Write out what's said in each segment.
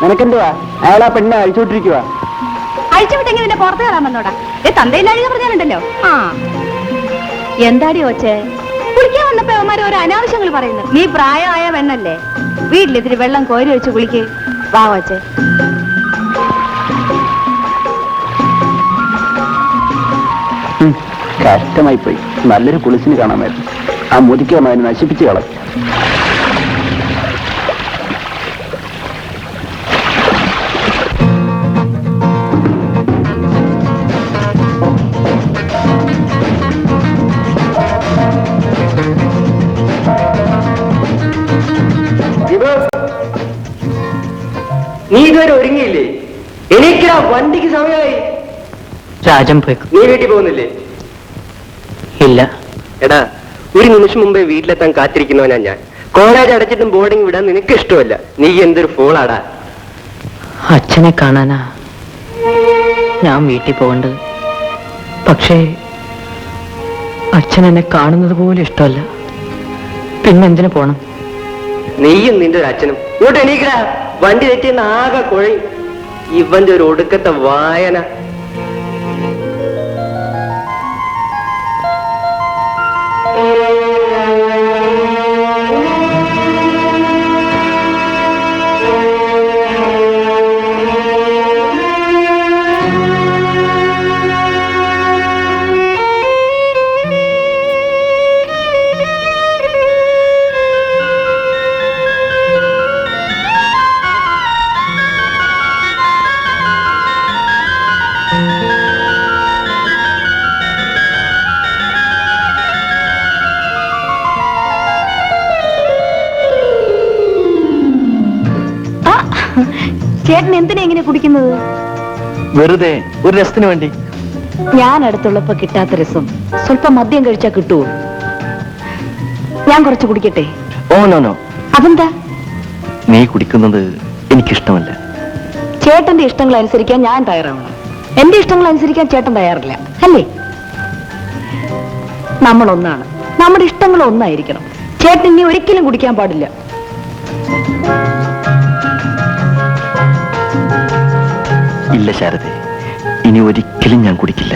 നിനക്കെന്തുവാ അയാൾ ആ പെണ്ണെ അഴിച്ചുവിട്ടിരിക്കുക? അഴിച്ചുവിട്ടെങ്കിൽ നിന്റെ പുറത്ത് കയറാൻ വന്നോടാ. തന്തയില്ലാഴിക പറഞ്ഞാലുണ്ടല്ലോ. ആ എന്താടി ഓച്ചേ, കുളിക്കാൻ വന്നപ്പോ അവന്മാര് ഓരോ അനാവശ്യങ്ങൾ പറയുന്നു. നീ പ്രായമായ പെണ്ണല്ലേ, വീട്ടിലിത്തിരി വെള്ളം കോരി വെച്ച് കുളിക്ക്. വാ ഓച്ചേ. കഷ്ടമായി പോയി. നല്ലൊരു കുളിസിന് കാണാമായിരുന്നു. ആ മുതിക്കാൻ അതിനെ നശിപ്പിച്ച് കളയും. നീ ഇതുവരെ ഒരുങ്ങിയില്ലേ? എനിക്കാ വണ്ടിക്ക് സമയമായി. രാജൻ പോയി. നീ വീട്ടിൽ പോകുന്നില്ലേ? ഇല്ല. എടാ, ഒരു നിമിഷം മുമ്പേ വീട്ടിലെത്താൻ കാത്തിരിക്കുന്നവനാ ഞാൻ. കോളേജ് അടച്ചിട്ടും ബോർഡിംഗ് വിടാൻ നിനക്ക് ഇഷ്ടമല്ല. നീ എന്തൊരു ഫോളാടാ. അച്ഛനെ കാണാനാ ഞാൻ വീട്ടിൽ പോകേണ്ടത്. പക്ഷേ അച്ഛൻ എന്നെ കാണുന്നത് പോലും ഇഷ്ടമല്ല. പിന്നെന്തിനു പോണം? നീയും നിന്റെ ഒരു അച്ഛനും ഇങ്ങോട്ട് എണീക്കടാ. വണ്ടി തെറ്റിയെന്ന് ആകെ കുഴയും. ഇവന്റെ ഒരു ഒടുക്കത്തെ വായന. ചേട്ടൻ എന്തിനാ ഇങ്ങനെ കുടിക്കുന്നത്? വെറുതെ ഒരു രസത്തിന് വേണ്ടി. ഞാൻ അടുത്തുള്ളപ്പോ കിട്ടാത്ത രസം സ്വല്പം മദ്യം കഴിച്ചാൽ കിട്ടുമോ? ഞാൻ കുറച്ച് കുടിക്കട്ടെ? Oh no no. അതെന്താ? നീ കുടിക്കുന്നത് എനിക്കിഷ്ടമല്ല. ചേട്ടന്റെ ഇഷ്ടങ്ങൾ അനുസരിക്കാൻ ഞാൻ തയ്യാറാവണം. എന്റെ ഇഷ്ടങ്ങൾ അനുസരിക്കാൻ ചേട്ടൻ തയ്യാറില്ല അല്ലേ? നമ്മൾ ഒന്നാണ്, നമ്മുടെ ഇഷ്ടങ്ങൾ ഒന്നായിരിക്കണം. ചേട്ടൻ ഇനി ഒരിക്കലും കുടിക്കാൻ പാടില്ല. ഇല്ല ശാരദേ, ഇനി ഒരിക്കലും ഞാൻ കുടിക്കില്ല.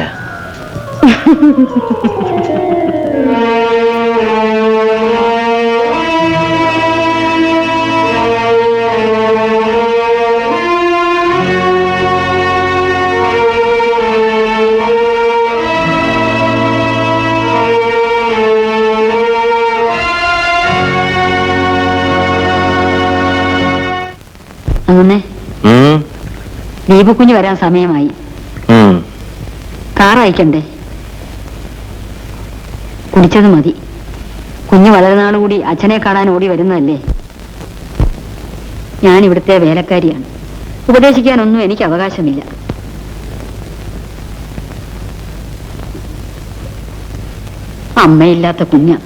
അങ്ങനെ ദീപക്കുഞ്ഞ് വരാൻ സമയമായി. കാർ അയക്കണ്ടേ? കുടിച്ചത് മതി. കുഞ്ഞ് വളരെ നാളുകൂടി അച്ഛനെ കാണാൻ ഓടി വരുന്നതല്ലേ. ഞാൻ ഇവിടുത്തെ വേലക്കാരിയാണ്. ഉപദേശിക്കാനൊന്നും എനിക്ക് അവകാശമില്ല. അമ്മയില്ലാത്ത കുഞ്ഞ്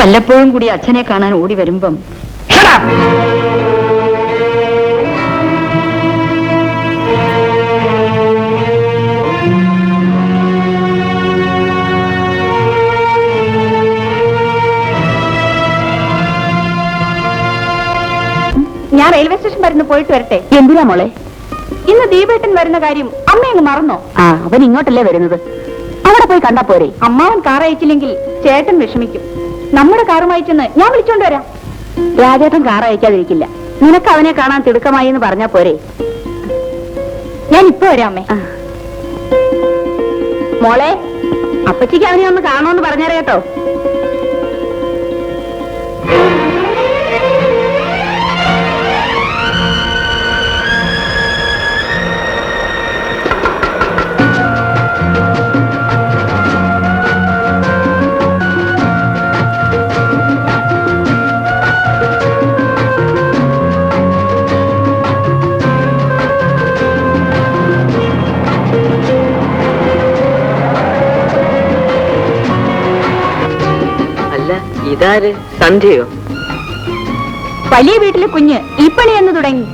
വല്ലപ്പോഴും കൂടി അച്ഛനെ കാണാൻ ഓടി വരുമ്പം ഞാൻ റെയിൽവേ സ്റ്റേഷൻ വരുന്ന പോയിട്ട് വരട്ടെ. എന്തിനാ മോളെ? ഇന്ന് ദീപേട്ടൻ വരുന്ന കാര്യം അമ്മ അങ്ങ് മറന്നോ? അവൻ ഇങ്ങോട്ടല്ലേ വരുന്നത്, അവിടെ പോയി കണ്ടാ പോരെ. അമ്മാവൻ കാർ അയച്ചില്ലെങ്കിൽ ചേട്ടൻ വിഷമിക്കും. നമ്മുടെ കാറുമായി ചെന്ന് ഞാൻ വിളിച്ചോണ്ട് വരാം. രാജേട്ടൻ കാർ അയക്കാതിരിക്കില്ല. നിനക്ക് അവനെ കാണാൻ തിടുക്കമായി എന്ന് പറഞ്ഞാ പോരെ. ഞാൻ ഇപ്പൊ വരാം അമ്മേ. മോളെ, അപ്പച്ചിക്ക് അവനെ ഒന്ന് കാണുമെന്ന് പറഞ്ഞേരെ കേട്ടോ. ഇതാര്? സന്ധ്യയോ? വലിയ വീട്ടിലെ കുഞ്ഞ് ഈ പണി എന്ന് തുടങ്ങി.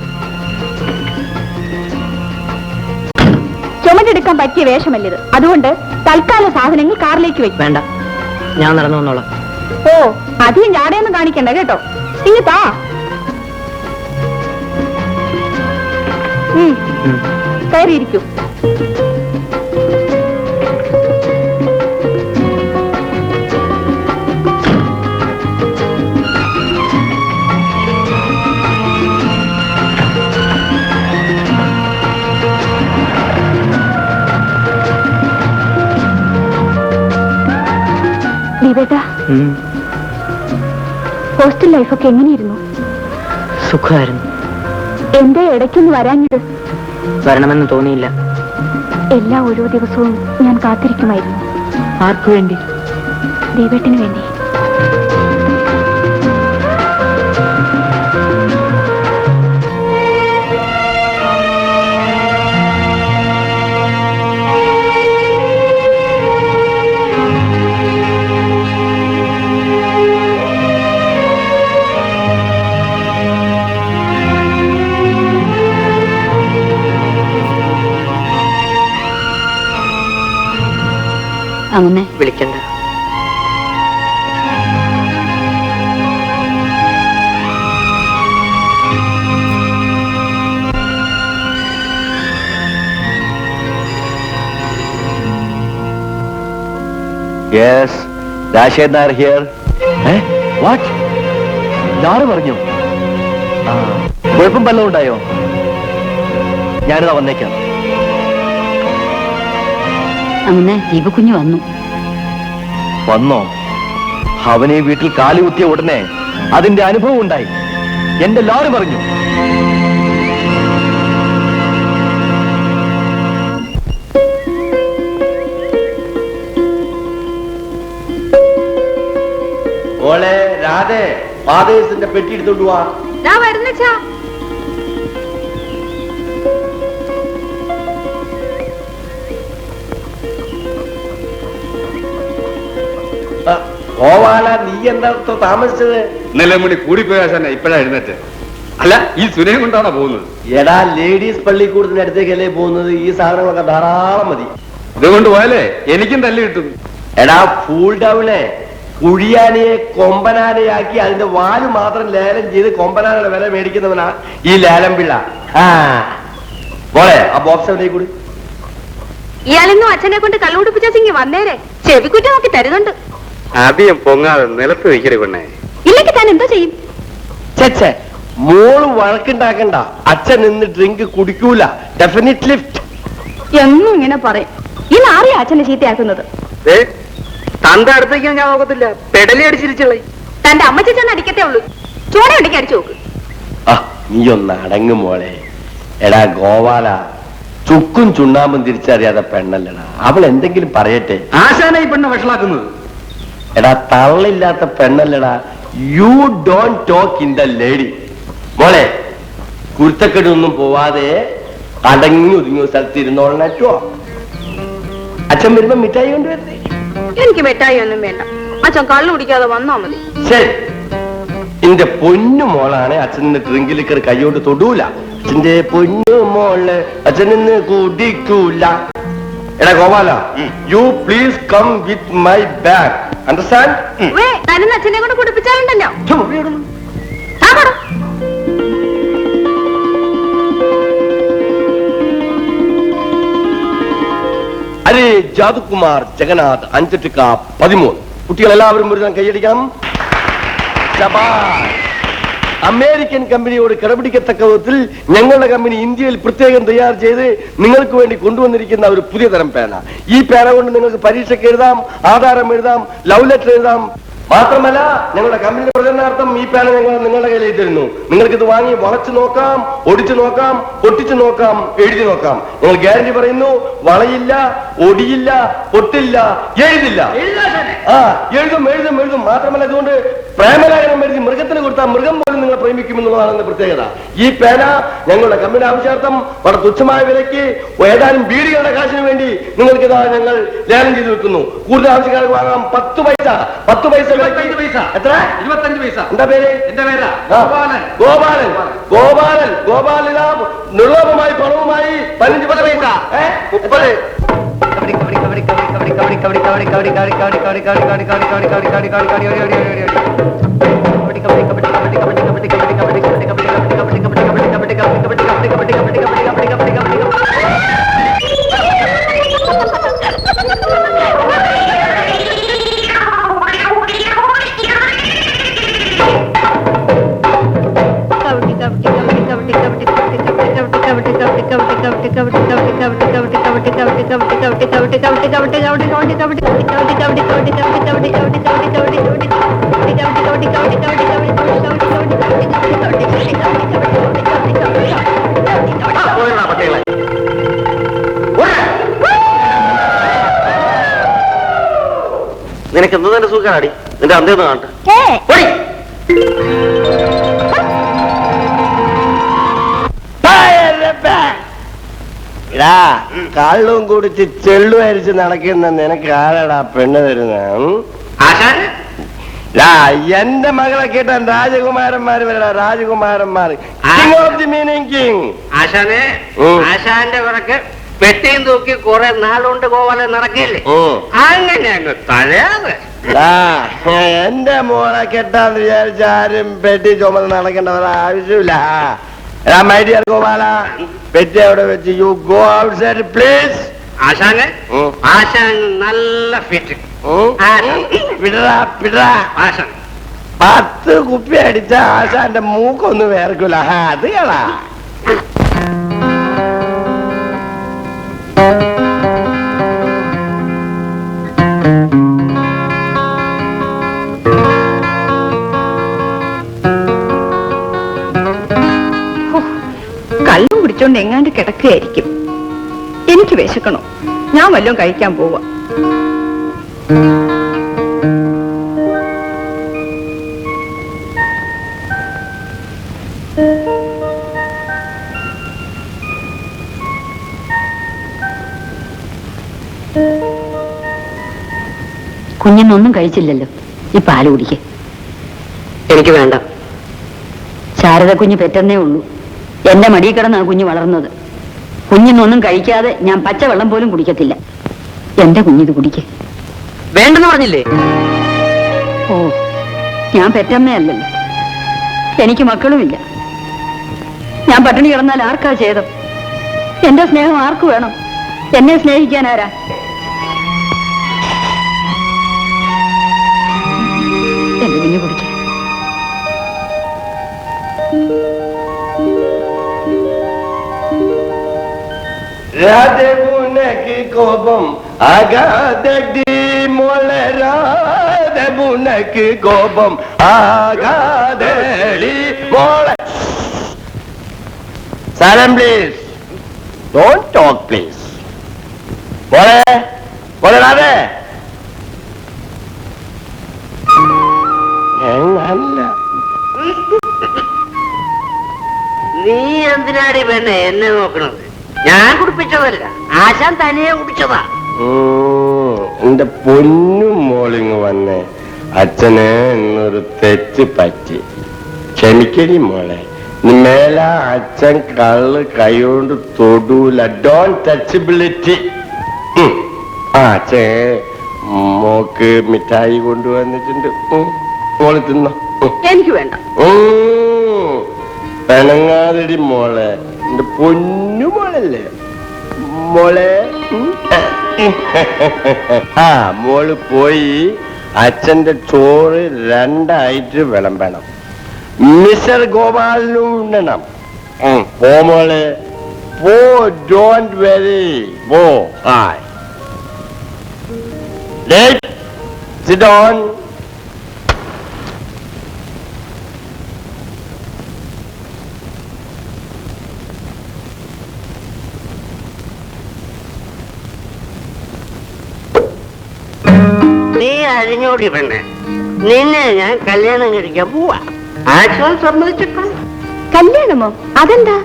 ചുമടെടുക്കാൻ പറ്റിയ വേഷമല്ലിത്. അതുകൊണ്ട് തൽക്കാല സാധനങ്ങൾ കാറിലേക്ക് വെക്കും. വേണ്ട, ഞാൻ നടന്നു വന്നോളാം. ഓ, അധികം ജാടയൊന്നും കാണിക്കണ്ട കേട്ടോ. ഇങ്ങ് താ. കയറിയിരിക്കൂ. ദീപേട്ടാ, ഹോസ്റ്റൽ ലൈഫൊക്കെ എങ്ങനെയിരുന്നു? സുഖമായിരുന്നു. എന്റെ ഇടയ്ക്കൊന്ന് വരാഞ്ഞത്? വരണമെന്ന് തോന്നിയില്ല. എല്ലാ ഓരോ ദിവസവും ഞാൻ കാത്തിരിക്കുമായിരുന്നു. ആർക്കു വേണ്ടി? ദീപേട്ടന് വേണ്ടി. അങ്ങനെ വിളിക്കണ്ട. Yes, Rajesh Nair here. What? ഞാറ് പറഞ്ഞു. കുഴപ്പം വല്ലതും ഉണ്ടായോ? ഞാനിതാ വന്നേക്കാം. അങ്ങനെ ദീപക്കുഞ്ഞ് വന്നു. വന്നോ? അവനെ വീട്ടിൽ കാലുകുത്തിയ ഉടനെ അതിന്റെ അനുഭവം ഉണ്ടായി. എന്റെ ലോറി പറഞ്ഞു. ഓളെ രാധേ, ഫാദേഴ്സിന്റെ പെട്ടി എടുത്തോണ്ട് പോവാ. ഞാൻ വരുന്നച്ചാ. ഗോപാല നീ എന്താ താമസിച്ചത്? ഇന്നലെ മണി കൂടിപ്പോയ ആശാനെ ഇപ്പഴാ എഴുന്നേറ്റ്. അല്ല, ഈ സുനയും കൊണ്ടാണോ പോകുന്നത്? എടാ, ലേഡീസ് പള്ളിക്കൂടത്തിന്റെ അടുത്തേക്കല്ലേ പോകുന്നത്? ഈ സാധനങ്ങളൊക്കെ ധാരാളം മതി. ഇതുകൊണ്ട് പോയാലേ എനിക്കും തല്ല് കിട്ടും. എടാ ഫൂൾ ഡൗളെ, കുഴിയാനയെ കൊമ്പനാനയാക്കി അതിന്റെ വാല് മാത്രം ലേലം ചെയ്ത് കൊമ്പനാനയുടെ വില മേടിക്കുന്നവനാ ഈ ലേലം പിള്ള. മോളെ, ആ ബോക്സ് എവിടെ കൂടി? ഇയാളെന്നും അച്ഛനെ കൊണ്ട് കള്ളുകുടിപ്പിച്ചിങ്ങി വന്നേരെ ചെവിക്കുറ്റ നോക്കി തരുന്നുണ്ട്. അധികം പൊങ്ങാതെ നിലത്ത് വയ്ക്കരുത് പെണ്ണേ. ഇല്ലെങ്കിൽ താൻ എന്തോ ചെയ്യും? ചേച്ചേ, മോള് വഴക്കുണ്ടാക്കണ്ട. അച്ഛൻ നിന്ന് ഡ്രിങ്ക് കുടിക്കൂല. Definite lift. എന്നും ഇങ്ങനെ പറയും. ഈ നാറിയ അച്ഛനെ ചീത്തയാക്കുന്നത്. തന്റെ അടുത്തേക്ക് ഞാൻ നോക്കത്തില്ല, പെടലി അടിച്ചിരിച്ചുള്ളേ. തന്റെ അമ്മച്ചി ചെന്ന് അടിക്കത്തേ ഉള്ളൂ. ചൂടയുണ്ടെങ്കിൽ അടിച്ചു നോക്ക്. നീ ഒന്ന് അടങ്ങ് മോളെ. എടാ ഗോപാല, ചുക്കും ചുണ്ണാമ്പും തിരിച്ചറിയാതെ പെണ്ണല്ലടാ. അവൾ എന്തെങ്കിലും പറയട്ടെ. ആശാനെ ഈ പെണ്ണ വഷളാക്കുന്നത്. എടാ തള്ളില്ലാത്ത പെണ്ണല്ലടാ. You don't talk in the lady. മോളെ, കുരുത്തക്കെടൊന്നും പോവാതെ അടങ്ങി ഒതുങ്ങിയ സ്ഥലത്ത് ഇരുന്നോളണോ? അച്ഛൻ വരുമ്പോ മിഠായി കൊണ്ടുവരുന്നേ. എനിക്ക് മിഠായി ഒന്നും വേണ്ട. അച്ഛൻ കള്ളു കുടിക്കാതെ വന്നാ മതി. ശരി, എന്റെ പൊന്നു മോളാണ്. അച്ഛൻ നിന്ന് ഡ്രിങ്കിൽ കൈയോട്ട് തൊടൂല. അച്ഛന്റെ പൊന്നു മോള് അച്ഛൻ നിന്ന് കുടിക്കൂല. എടാ Gopala, you please come with my bag. Understand? തന്നെ അച്ഛനെ കൊണ്ട് കുടിപ്പിച്ചാലുണ്ടല്ലോ. അരേ ജാദുകുമാർ ജഗന്നാഥ് 5-13. കുട്ടികളെല്ലാവരും ഒരു കൈയടിക്കണം. അമേരിക്കൻ കമ്പനിയോട് കിടപിടിക്കത്തക്ക വിധത്തിൽ ഞങ്ങളുടെ കമ്പനി ഇന്ത്യയിൽ പ്രത്യേകം തയ്യാർ ചെയ്ത് നിങ്ങൾക്ക് വേണ്ടി കൊണ്ടുവന്നിരിക്കുന്ന ഒരു പുതിയ തരം പേന. ഈ പേന കൊണ്ട് നിങ്ങൾക്ക് പരീക്ഷയ്ക്ക് എഴുതാം, ആധാരം എഴുതാം, ലവ് ലെറ്റർ എഴുതാം. മാത്രമല്ല, ഞങ്ങളുടെ കമ്പനിയുടെ പ്രചരണാർത്ഥം ഈ പേന ഞങ്ങൾ നിങ്ങളുടെ കയ്യിൽ തരുന്നു. നിങ്ങൾക്ക് ഇത് വാങ്ങി വളച്ചു നോക്കാം, ഒടിച്ചു നോക്കാം, പൊട്ടിച്ചു നോക്കാം, എഴുതി നോക്കാം. ഞങ്ങൾ ഗ്യാരണ്ടി പറയുന്നു, വളയില്ല, ഒടിയില്ല, പൊട്ടില്ല, എഴുതില്ല. എഴുതും എഴുതും എഴുതും. മാത്രമല്ല, ഇതുകൊണ്ട് പ്രേമലേഖനം എഴുതി മൃഗത്തിന് കൊടുത്താൽ മൃഗം പോലും നിങ്ങളെ പ്രേമിക്കുമെന്നുള്ളതാണ് എന്റെ പ്രത്യേകത. ഈ പേന ഞങ്ങളുടെ കമ്പനി ആവശ്യാർത്ഥം വളരെ തുച്ഛമായ വിലയ്ക്ക് ഏതാനും ബീഡികളുടെ കാശിന് വേണ്ടി നിങ്ങൾക്ക് ഇതാ ഞങ്ങൾ ലേലം ചെയ്ത് വെക്കുന്നു. കൂടുതൽ ആവശ്യക്കാർക്ക് വാങ്ങാം. 10 പൈസ. 10 പൈസ. എത്ര? 25 പൈസ. എന്താ പേര്? എന്റെ പേരാ ഗോപാലൻ. ഗോപാലൻ ഗോപാലൻ ഗോപാലൻ നിർലോഭമായി പണവുമായി 15 പൈസ. 30. നിനക്ക് എന്ത് തന്നെ സുഖാടി? നിന്റെ അന്തേന്ന് കാണട്ടെ. കള്ളും കുടിച്ച് ചെള്ളു അരിച്ച് നടക്കുന്ന നിനക്ക് ആരാടാ പെണ്ണ് തരുന്ന? എന്റെ മകളെ കേട്ടാൻ രാജകുമാരന്മാര് വരടാ, രാജകുമാരന്മാര്. King of the meaning king. ആശാനെ, ആശാന്റെ പിറക്ക് പെട്ടിയും തൂക്കി കുറെ നാളുകൊണ്ട് ഗോപാലൻ നടക്കില്ലേ? അങ്ങനെ അങ്ങ് തഴയാതെ. എന്റെ മോളെ കെട്ടാന്ന് വിചാരിച്ച ആരും പെട്ടി ചുമന്ന് നടക്കേണ്ടവർ ആവശ്യമില്ല. മൈ ഡിയർ ഗോപാല, പെട്ടി അവിടെ വെച്ച് യു ഗോ ഔട്ട്സൈഡ് പ്ലീസ്. ആശാനെ, ആശാൻ നല്ല ഫിറ്റ്. പിടറാ പിടറാ. ആശാൻ 10 കുപ്പി അടിച്ച ആശാന്റെ മൂക്കൊന്നും വേർക്കൂല. അത് കളാ. കള്ളും കുടിച്ചോണ്ട് എങ്ങാണ്ട് കിടക്കുകയായിരിക്കും. എനിക്ക് വിശക്കണോ? ഞാൻ വല്ലതും കഴിക്കാൻ പോവാ. കുഞ്ഞിനൊന്നും കഴിച്ചില്ലല്ലോ. ഈ പാല് കുടിക്കേ. എനിക്ക് വേണ്ട. ശാരദ കുഞ്ഞ് പെറ്റെന്നേ ഉള്ളൂ. എന്റെ മടിയിൽ കിടന്നാണ് കുഞ്ഞ് വളർന്നത്. കുഞ്ഞിനൊന്നും കഴിക്കാതെ ഞാൻ പച്ചവെള്ളം പോലും കുടിക്കത്തില്ല. എന്റെ കുഞ്ഞിത് കുടിക്കേ. വേണ്ടെന്ന് പറഞ്ഞില്ലേ? ഓ, ഞാൻ പെറ്റമ്മയല്ലല്ലോ, എനിക്ക് മക്കളുമില്ല. ഞാൻ പട്ടിണി കിടന്നാൽ ആർക്കാ ഛേദം? എന്റെ സ്നേഹം ആർക്ക് വേണം? എന്നെ സ്നേഹിക്കാൻ ആരാ? എന്റെ കുഞ്ഞു കുടിക്കേ. രാധമുനക്ക് കോപം ആകാദടി മോളെ, രാധമുനക്ക് കോപം ആകാദടി മോളെ. സാരം പ്ലീസ്, ഡോണ്ട് ടോക്ക് പ്ലീസ്. മോളെ മോളെ രാധേ. അല്ല, നീ എന്തിനാടി പെണ്ണെ എന്നെ നോക്കണത്? ഞാൻ കുടിപ്പിച്ചതല്ല, ആശാൻ തനിയെ കുടിച്ചതാ. എന്റെ പൊന്നും മോളിങ് വന്നേ. അച്ഛന് എന്നൊരു തെറ്റ് പറ്റി, ക്ഷമിക്കടി മോളെ. നീ മേല അച്ഛൻ കള്ള് കൈകൊണ്ട് തൊടൂല. ഡോൺ ടച്ചബിലിറ്റി. അച്ഛൻ മോക്ക് മിഠായി കൊണ്ടുവന്നിട്ടുണ്ട്, മോള് തിന്നോ. എനിക്ക് വേണ്ട. പെണങ്ങാതടി മോളെ, എന്റെ പൊന്നു മോളല്ലേ മോളെ. ആ മോള് പോയി അച്ഛന്റെ ചോറ് 2 ആയിട്ട് വിളമ്പണം. മിസ്റ്റർ ഗോപാലിനും ഉണ്ണണം. പോ മോളെ, പോ. ഡോണ്ട് വെരി, പോ. Hi, sit down. നീ അഴിഞ്ഞോടി പെണ്ണെ, നിന്നെ ഞാൻ കല്യാണം കഴിക്കാൻ പോവാ. ആശാൻ സമ്മതിച്ചിട്ടുണ്ട്. കല്യാണമോ? അതെന്താ?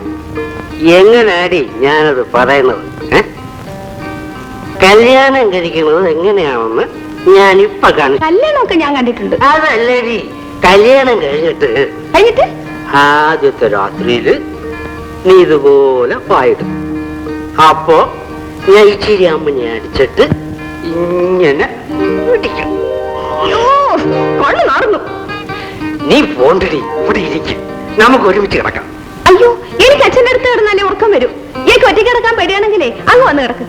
എങ്ങനാടി ഞാനത് പറയുന്നത്? കല്യാണം കഴിക്കുന്നത് എങ്ങനെയാണെന്ന് ഞാനിപ്പൊ കാണിച്ചു. കല്യാണമൊക്കെ ഞാൻ കണ്ടിട്ടുണ്ട്. അതല്ലടി, കല്യാണം കഴിഞ്ഞിട്ട് ആദ്യത്തെ രാത്രിയില് നീ ഇതുപോലെ പായിടും. അപ്പോ ഞാൻ ഇച്ചിരി അമ്മനെ അടിച്ചിട്ട് ഇങ്ങനെ പിടിക്കും. കൊള്ളു നടന്നു. നീ പോണ്ടടി, ഇവിടെ ഇരിക്കും, നമുക്ക് ഒരുമിച്ച് കിടക്കാം. അയ്യോ, എനിക്ക് അച്ഛൻ്റെ അടുത്ത് കിടന്നാലേ ഉറക്കം വരും. എനിക്ക് ഒറ്റയ്ക്ക് കിടക്കാൻ പേടിയാണെങ്കിലേ അങ്ങ് വന്ന് കിടക്ക്.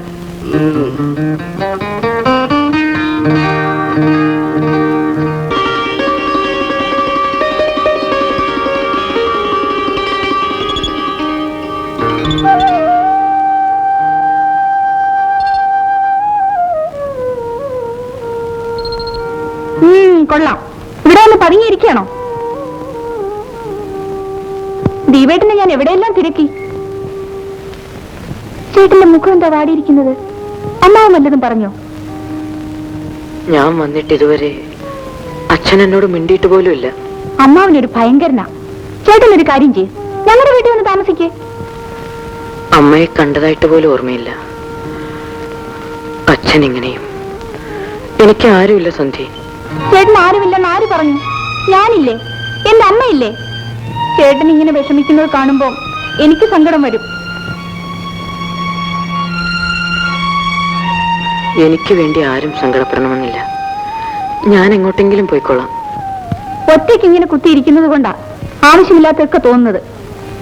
കൊള്ളാം. ഇവിടെ ഒന്ന് പതുങ്ങിയിരിക്കണോ? ദീപേട്ടനെ ഞാൻ എവിടെയെല്ലാം തിരക്കി. ചേട്ടന്റെ മുഖം എന്താ വാടിയിരിക്കുന്നത്? അമ്മാവും വല്ലതും പറഞ്ഞോ? ഞാൻ വന്നിട്ട് ഇതുവരെ അച്ഛൻ എന്നോട് മിണ്ടിയിട്ട് പോലും ഇല്ല. അമ്മാവിനൊരു ഭയങ്കരനാ. ചേട്ടനൊരു കാര്യം ചെയ്യും, ഞങ്ങളുടെ വീട്ടിൽ വന്ന് താമസിക്കേ. അമ്മയെ കണ്ടതായിട്ട് പോലും ഓർമ്മയില്ല. അച്ഛൻ ഇങ്ങനെയും. എനിക്ക് ആരുമില്ല സന്ധ്യ. ചേട്ടൻ ആരുമില്ലെന്ന് ആര് പറഞ്ഞു? ഞാനില്ലേ, എന്റെ അമ്മയില്ലേ. ചേട്ടൻ ഇങ്ങനെ വിഷമിക്കുന്നത് കാണുമ്പോ എനിക്ക് സങ്കടം വരും. എനിക്ക് വേണ്ടി ആരും സങ്കടപ്പെടണമെന്നില്ല. ഞാൻ എങ്ങോട്ടെങ്കിലും പോയിക്കൊള്ളാം. ഒറ്റയ്ക്ക് ഇങ്ങനെ കുത്തിയിരിക്കുന്നത് കൊണ്ടാ ആവശ്യമില്ലാത്തൊക്കെ തോന്നുന്നത്.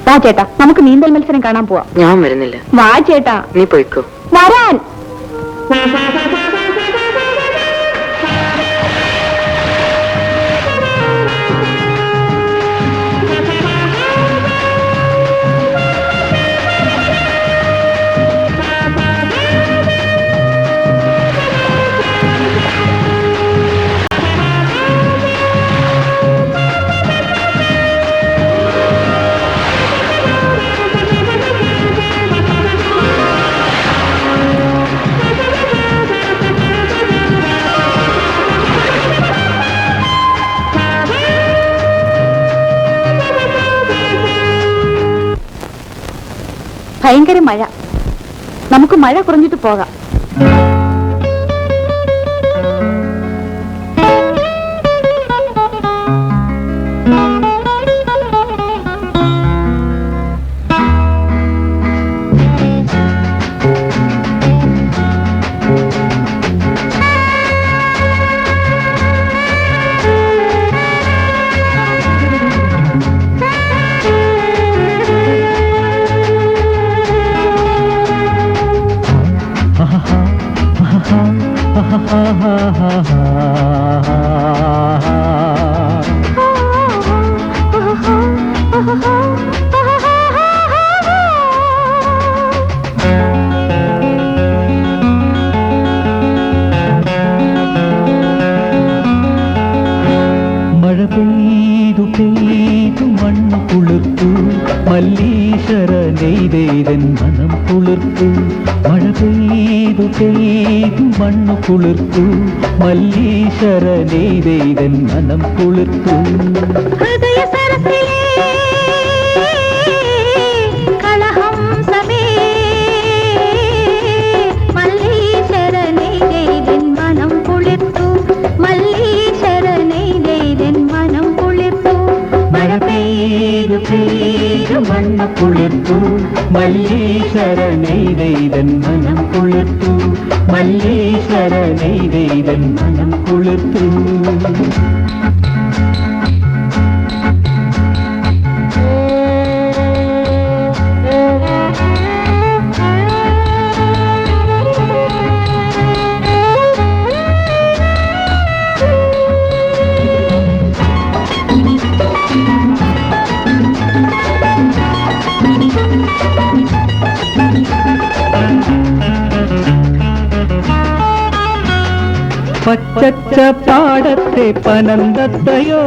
വാ ചേട്ടാ, നമുക്ക് നീന്തൽ മത്സരം കാണാൻ പോവാം. ഞാൻ വരുന്നില്ല. വാ ചേട്ടാ. നീ പോയിക്കോ. വരാൻ. ഭയങ്കര മഴ. നമുക്ക് മഴ കുറഞ്ഞിട്ട് പോകാം. മഴ പെയ്തു പെയ്തു മണ്ണു കുളിർത്തു മല്ലീശ്വര നെയ്തേതൻ മനം കുളിർത്തു. മഴ പെയ്തു പെയ്തു മണ്ണു കുളിർത്തു മല്ലീശ്വര നെയ്തേതൻ മനം കുളിർത്തു. ഹൃദയ സരസിലേ കളഹംസമേ മല്ലീശ്വരനെ നെയ്തൻ മനം കുളിർത്തു. മല്ലീശ്വരനെ നെയ്തൻ മനം കുളിർത്തു. മഴ പെയ്തു പെയ്തു മണ്ണു കുളിർത്തു മല്ലീശ്വര നെയ്തൻ മനം കുളിർത്തു. മല്ലീശ്വര നെയ്തൻ മനം കുളിർത്തു. പച്ചച്ച പാടത്തെ പനന്തത്തയോ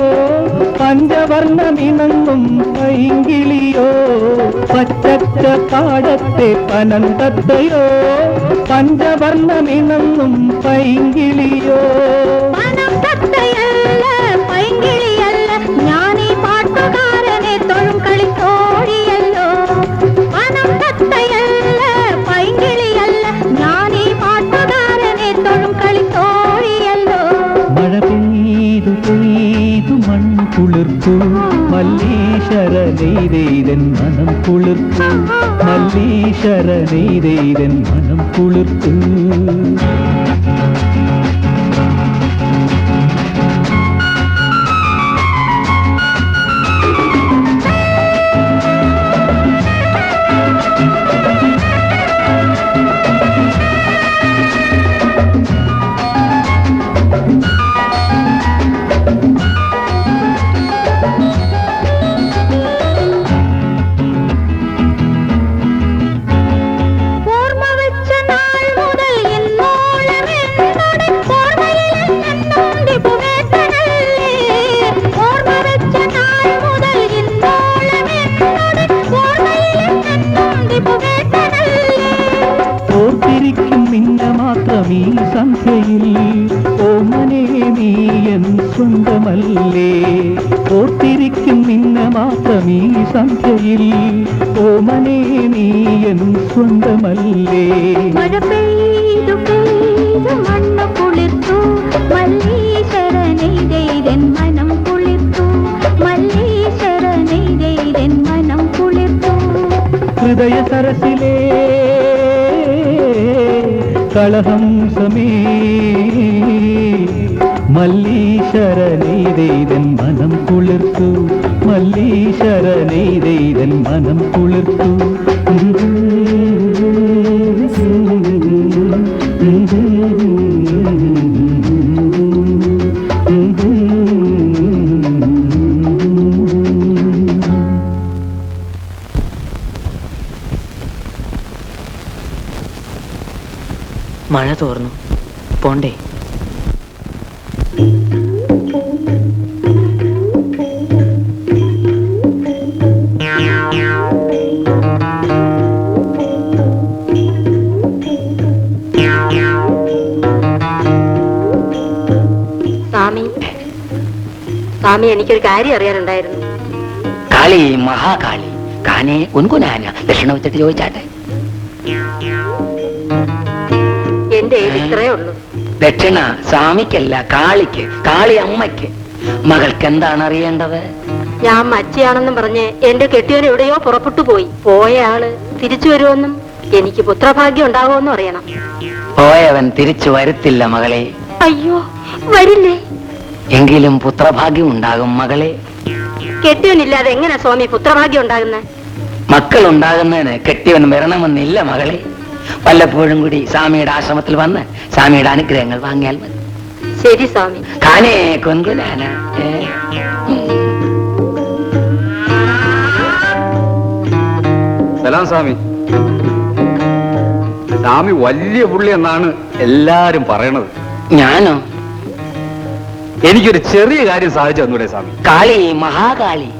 പഞ്ചവർണ്ണമിണങ്ങും പൈങ്കിളിയോ. പച്ചച്ച പാടത്തെ പനന്തത്തയോ പഞ്ചവർണ്ണമിണങ്ങും പൈങ്കിളിയോ. മനം തത്തയല്ല പൈങ്കിളിയല്ല ഞാനീ പാട്ടുകാരനെ തൊഴും കളിത്തോഴിയല്ലോ. മനം തത്തയല്ല പൈങ്കിളിയല്ല ഞാനീ പാട്ടുകാരനെ തൊഴും കളിത്തോഴിയല്ലോ. മഴ പെയ്തു പെയ്തു മണ്ണ് കുളിർത്തു മല്ലീശ്വര നെയ്തൻ മനം കുളിർത്തു. മല്ലീശ്വര നെയ്തൻ മനം കുളിർത്തു. ഈ സന്ധ്യയിൽ ഓമനേ നീ എൻ സ്വന്തമല്ലേ. ഓർത്തിരിക്കും നിന്നെ മാത്രം ഈ സന്ധ്യയിൽ ഓമനേ നീ എൻ സ്വന്തമല്ലേ. മഴ പെയ്തു പെയ്തു മണ്ണു കുളിർത്തു മല്ലീശ്വരനെ നെയ്തൻ മനം കുളിർത്തു. മല്ലീശ്വരനെ നെയ്തൻ മനം കുളിർത്തു. ഹൃദയ സരസിലേ കളഹംസമേ മല്ലീശ്വര നെയ്തൻ മനം കുളിർത്തു. മല്ലീശ്വര നെയ്തൻ മനം കുളിർത്തു. മഴ തോർന്നു പോണ്ടേ? സ്വാമി എനിക്കൊരു കാര്യം അറിയാനുണ്ടായിരുന്നു. കാളി മഹാകാളി കാനെ ഉൻകുനാന ദക്ഷിണ വെച്ചിട്ട് ചോദിച്ചാട്ടെ. എന്റെ ഇത്രേ ഉള്ളൂ. ദക്ഷിണ സ്വാമിക്കല്ല കാളിക്ക്, കാളി അമ്മയ്ക്ക്. മകൾക്ക് എന്താണ് അറിയേണ്ടത്? ഞാൻ മച്ചിയാണെന്നും പറഞ്ഞ് എന്റെ കെട്ടിയവൻ എവിടെയോ പുറപ്പെട്ടു പോയി. പോയ ആള് തിരിച്ചു വരുമെന്നും എനിക്ക് പുത്രഭാഗ്യം ഉണ്ടാകുമെന്നും അറിയണം. പോയവൻ തിരിച്ചു വരത്തില്ല മകളെ. അയ്യോ, വരില്ലേ? എങ്കിലും പുത്രഭാഗ്യം ഉണ്ടാകും മകളെ. കെട്ടിയവനില്ലാതെ എങ്ങനെ സ്വാമി പുത്രഭാഗ്യം ഉണ്ടാകുന്നത്? മക്കൾ ഉണ്ടാകുന്നതിന് കെട്ടിയവൻ വരണമെന്നില്ല മകളെ. വല്ലപ്പോഴും കൂടി സ്വാമിയുടെ ആശ്രമത്തിൽ വന്ന് സ്വാമിയുടെ അനുഗ്രഹങ്ങൾ വാങ്ങിയാൽ മതി. ശരി സ്വാമി. കാനേ കൊൻകുലാന. സലാം സ്വാമി. സ്വാമി വലിയ പുള്ളി എന്നാണ് എല്ലാരും പറയണത്. ഞാനോ? എനിക്കൊരു ചെറിയ കാര്യം സാധിച്ചു തന്നൂടെ സ്വാമി? കാളി, മഹാകാളി,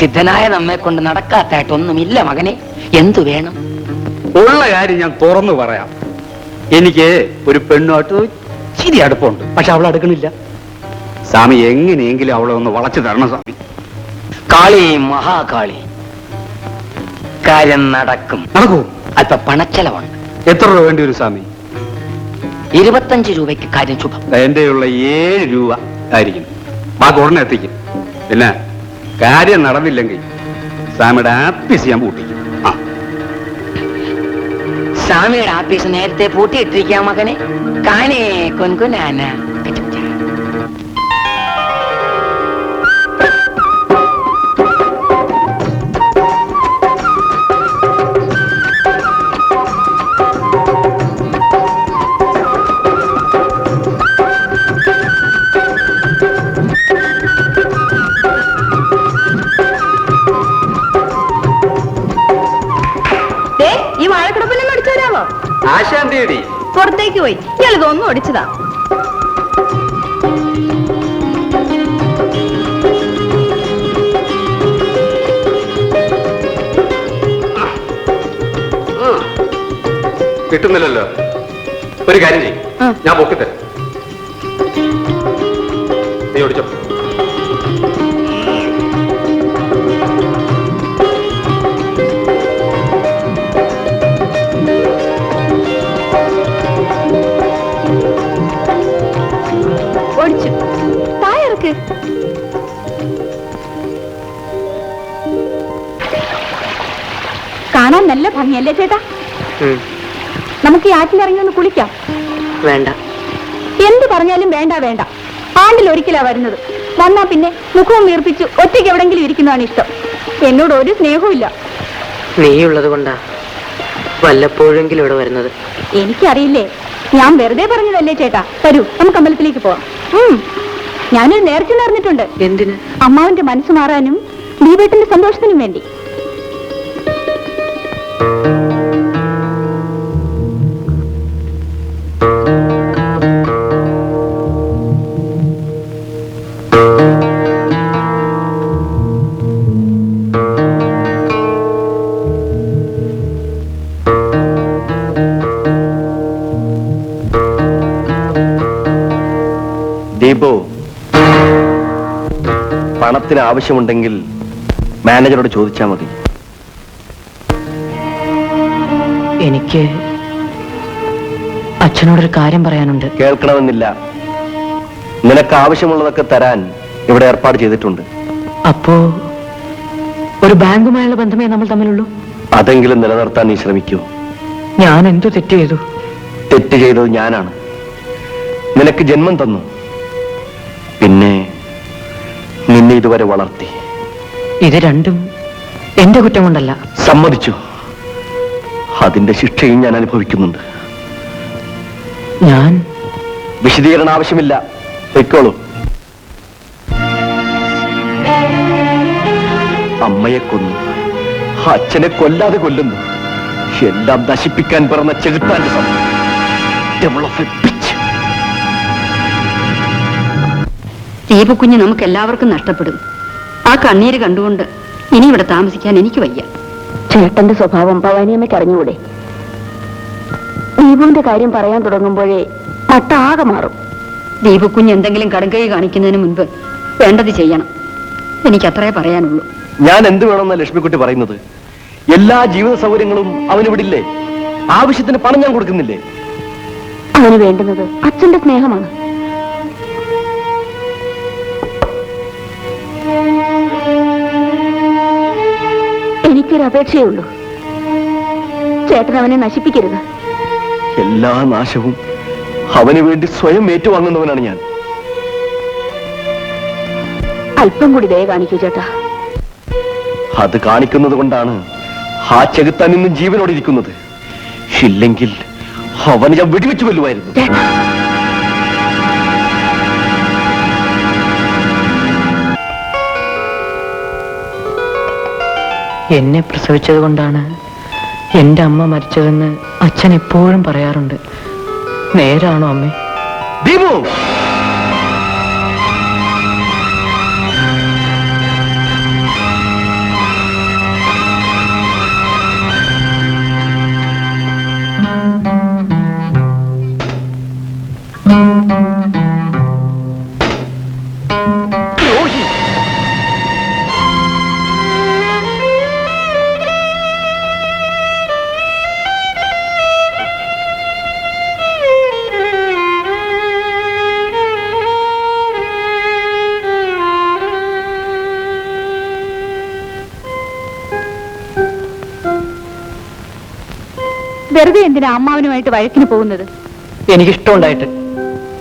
സിദ്ധനായ നമ്മെ കൊണ്ട് നടക്കാത്തായിട്ടൊന്നുമില്ല മകനെ. എന്തു വേണം? ഉള്ള കാര്യം ഞാൻ തുറന്നു പറയാം. എനിക്ക് ഒരു പെണ്ണുമായിട്ട് ഇച്ചിരി അടുപ്പമുണ്ട്. പക്ഷെ അവളെ അടുക്കണില്ല. സ്വാമി എങ്ങനെയെങ്കിലും അവളെ ഒന്ന് വളച്ചു തരണം സ്വാമി. കാളി, മഹാകാളി, കാര്യം നടക്കും. നടക്കൂ. അല്പ പണച്ചെലവുണ്ട്. എത്ര രൂപ വേണ്ടി വരും സ്വാമി? 25 രൂപയ്ക്ക് കാര്യം ശുഭം. എന്റെയുള്ള 7 രൂപ ആയിരിക്കും. ബാക്കി ഉടനെ എത്തിക്കും. പിന്നെ കാര്യം നടന്നില്ലെങ്കിൽ സ്വാമിയുടെ ആപ്പീസ് ഞാൻ പൂട്ടിക്കും. ആ, സ്വാമിയുടെ ആപ്പീസ് നേരത്തെ പൂട്ടിയിട്ടിരിക്കാം മകനെ. കാനേ കൊൻകുനാന. ഈ വാഴക്കിടപ്പിലൊന്നും അടിച്ചു തരാമോ? ആശാന്തിയടി പുറത്തേക്ക് പോയി. ഇയാൾ ഇതൊന്നും അടിച്ചതാ. കിട്ടുന്നില്ലല്ലോ. ഒരു കാര്യം ചെയ്യും, ഞാൻ പൊക്കിത്തരാം. നീ ഓടിച്ചോ. ഓടിച്ചു. തായർക്ക് കാണാൻ നല്ല ഭംഗിയല്ലേ ചേട്ടാ? നമുക്ക് ഈ ആറ്റിലിറങ്ങി ഒന്ന് കുളിക്കാം. വേണ്ട. എന്ത് പറഞ്ഞാലും വേണ്ട വേണ്ട. ആണ്ടിലൊരിക്കലാ വരുന്നത്. വന്നാ പിന്നെ മുഖവും വീർപ്പിച്ച് ഒറ്റയ്ക്ക് എവിടെങ്കിലും ഇരിക്കുന്നതാണ് ഇഷ്ടം. എന്നോട് ഒരു സ്നേഹവും ഇല്ല. നീയുള്ളത് കൊണ്ടാ വല്ലപ്പോഴെങ്കിലും ഇവിടെ വരുന്നത്. എനിക്കറിയില്ലേ, ഞാൻ വെറുതെ പറഞ്ഞതല്ലേ ചേട്ടാ. വരൂ, നമുക്ക് അമ്പലത്തിലേക്ക് പോവാം. ഞാനൊരു നേർച്ച നേർന്നിട്ടുണ്ട്. എന്തിന്? അമ്മാവന്റെ മനസ്സ് മാറാനും ദീപേട്ടന്റെ സന്തോഷത്തിനും വേണ്ടി. ദീപു, പണത്തിന് ആവശ്യമുണ്ടെങ്കിൽ മാനേജറോട് ചോദിച്ചാൽ മതി. എനിക്ക് അച്ഛനോടൊരു കാര്യം പറയാനുണ്ട്. കേൾക്കണമെന്നില്ല. നിനക്ക് ആവശ്യമുള്ളതൊക്കെ തരാൻ ഇവിടെ ഏർപ്പാട് ചെയ്തിട്ടുണ്ട്. അപ്പോ ഒരു ബാങ്കുമായുള്ള ബന്ധമേ നമ്മൾ തമ്മിലുള്ളൂ? അതെങ്കിലും നിലനിർത്താൻ നീ ശ്രമിക്കൂ. ഞാൻ എന്തു തെറ്റ് ചെയ്തു? തെറ്റ് ചെയ്തത് ഞാനാണ്. നിനക്ക് ജന്മം തന്നു, പിന്നെ നിന്നെ ഇതുവരെ വളർത്തി. ഇത് രണ്ടും എന്റെ കുറ്റം കൊണ്ടല്ല. സമ്മതിച്ചു. അതിന്റെ ശിക്ഷയും ഞാൻ അനുഭവിക്കുന്നുണ്ട്. ഞാൻ വിശദീകരണം ആവശ്യമില്ല, പൊയ്ക്കോളൂ. അമ്മയെ കൊന്നു, അച്ഛനെ കൊല്ലാതെ കൊല്ലുന്നു. എല്ലാം നശിപ്പിക്കാൻ പിറന്ന ചെകുത്താന്റെ സംഭവം. ദീപക്കുഞ്ഞ് നമുക്ക് എല്ലാവർക്കും നഷ്ടപ്പെടും. ആ കണ്ണീര് കണ്ടുകൊണ്ട് ഇനി ഇവിടെ താമസിക്കാൻ എനിക്ക് വയ്യ. ചേട്ടന്റെ സ്വഭാവം ഭവാനിയമ്മയ്ക്ക് അറിഞ്ഞുകൂടെ? ദീപുവിന്റെ കാര്യം പറയാൻ തുടങ്ങുമ്പോഴേ മട്ടാകെ മാറും. ദീപക്കുഞ്ഞ് എന്തെങ്കിലും കടുങ്കൈ കാണിക്കുന്നതിന് മുൻപ് വേണ്ടത് ചെയ്യണം. എനിക്കത്രേ പറയാനുള്ളൂ. ഞാൻ എന്ത് വേണമെന്ന ലക്ഷ്മിക്കുട്ടി പറയുന്നത്? എല്ലാ ജീവിത സൗകര്യങ്ങളും അവന് വിടില്ലേ? ആവശ്യത്തിന് പണം ഞാൻ കൊടുക്കുന്നില്ലേ? അവന് വേണ്ടുന്നത് അച്ഛന്റെ സ്നേഹമാണ്. എനിക്കൊരു അപേക്ഷയേ ഉള്ളൂ. ചേട്ടൻ അവനെ നശിപ്പിക്കരുത്. എല്ലാ നാശവും അവന് വേണ്ടി സ്വയം ഏറ്റുവാങ്ങുന്നവനാണ് ഞാൻ. അല്പം കൂടി ദയ കാണിക്കൂ ചേട്ടാ. അത് കാണിക്കുന്നത് കൊണ്ടാണ് ആ ചെകുത്താൻ ഇന്നും ജീവനോടിരിക്കുന്നത്. ഇല്ലെങ്കിൽ അവന് ഞാൻ വെടിവെച്ച് കൊല്ലുമായിരുന്നു. എന്നെ പ്രസവിച്ചത് കൊണ്ടാണ് എന്റെ അമ്മ മരിച്ചതെന്ന് അച്ഛൻ എപ്പോഴും പറയാറുണ്ട്. നേരാണോ അമ്മേ? ദീപു, വെറുതെ എന്തിനാ അമ്മാവനുമായിട്ട് വഴക്കിന് പോകുന്നത്? എനിക്കിഷ്ടമുണ്ടായിട്ട്.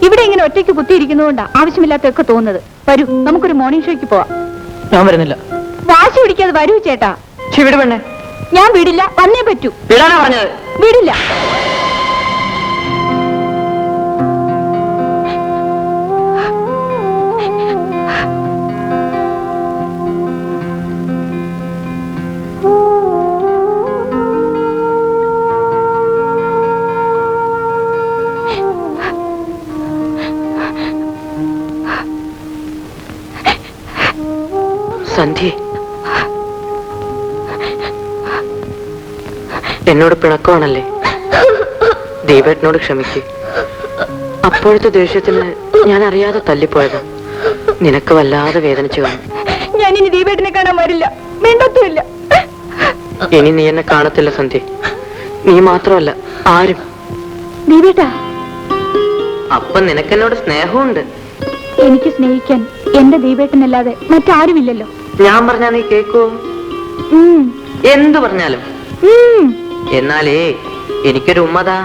ഇവിടെ ഇങ്ങനെ ഒറ്റയ്ക്ക് കുത്തിയിരിക്കുന്നതുകൊണ്ടാ ആവശ്യമില്ലാത്തൊക്കെ തോന്നുന്നത്. വരൂ, നമുക്കൊരു മോർണിംഗ് ഷോയ്ക്ക് പോവാം. ഞാൻ വരുന്നില്ല. വാശി പിടിക്കാതെ വരൂ ചേട്ടാ. വിട് പെണ്ണെ. ഞാൻ വിടില്ല, വന്നേ പറ്റൂ. വിടാനാ പറഞ്ഞത്. വിടില്ല. സന്ധ്യ, എന്നോട് പിണക്കമാണല്ലേ? ദീപേട്ടനോട് ക്ഷമിക്ക്. അപ്പോഴത്തെ ദേഷ്യത്തിന് ഞാൻ അറിയാതെ തല്ലിപ്പോയതാ. നിനക്ക് വല്ലാതെ വേദനിച്ചു കാണും. ഞാൻ ഇനി ദീപേട്ടനെ കാണാൻ വരില്ല, വേണ്ടത്തുമില്ല. ഇനി നീ എന്നെ കാണത്തില്ല സന്ധ്യ. നീ മാത്രമല്ല, ആരും. ദീപേട്ടാ, അപ്പൊ നിനക്കെന്നോട് സ്നേഹമുണ്ട്. എനിക്ക് സ്നേഹിക്കാൻ എന്റെ ദീപേട്ടനല്ലാതെ മറ്റാരുമില്ലല്ലോ. ഞാൻ പറഞ്ഞാ നീ കേക്കോ? എന്തു പറഞ്ഞാലും. എന്നാലേ എനിക്കൊരു ഉമ്മതാ.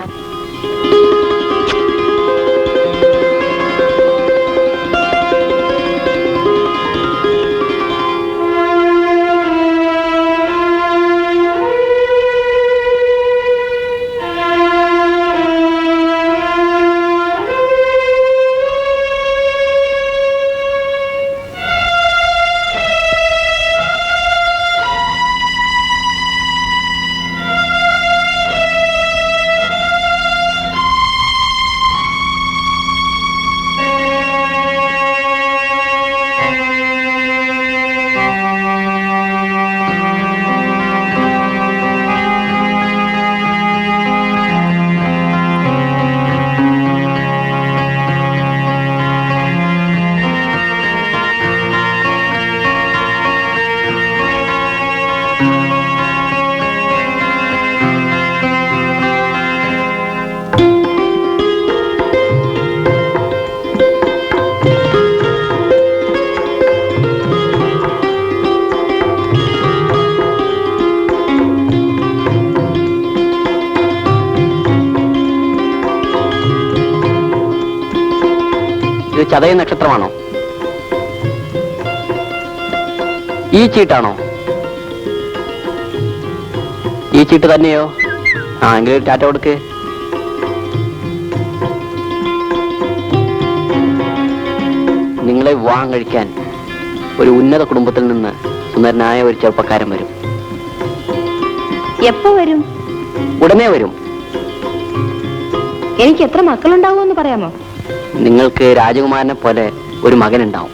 ചതയ നക്ഷത്രമാണോ? ഈ ചീട്ടാണോ? ഈ ചീട്ട് തന്നെയോ? ആ എങ്കിൽ ടാറ്റ കൊടുക്ക്. നിങ്ങളെ വിവാഹം കഴിക്കാൻ ഒരു ഉന്നത കുടുംബത്തിൽ നിന്ന് സുന്ദരനായ ഒരു ചെറുപ്പക്കാരൻ വരും. എപ്പോ വരും? ഉടനെ വരും. എനിക്ക് എത്ര മക്കളുണ്ടാവുമെന്ന് പറയാമോ? നിങ്ങൾക്ക് രാജകുമാരനെ പോലെ ഒരു മകനുണ്ടാവും.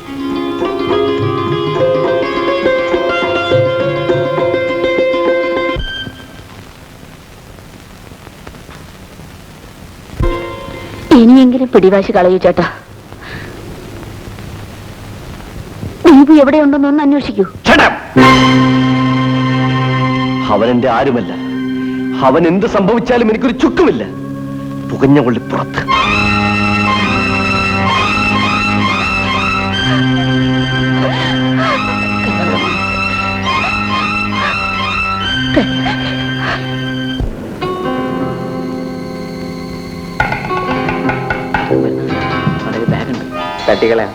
ഇനിയെങ്കിലും പിടിവാശി കളയൂ ചേട്ടാ. ദീപു എവിടെയുണ്ടെന്നൊന്ന് അന്വേഷിക്കൂ. അവൻ എന്റെ ആരുമല്ല. അവൻ എന്ത് സംഭവിച്ചാലും എനിക്കൊരു ചുക്കുമില്ല. പുകഞ്ഞ കൊള്ളി പുറത്ത്. ബാഗുണ്ട്, തട്ടികളെ.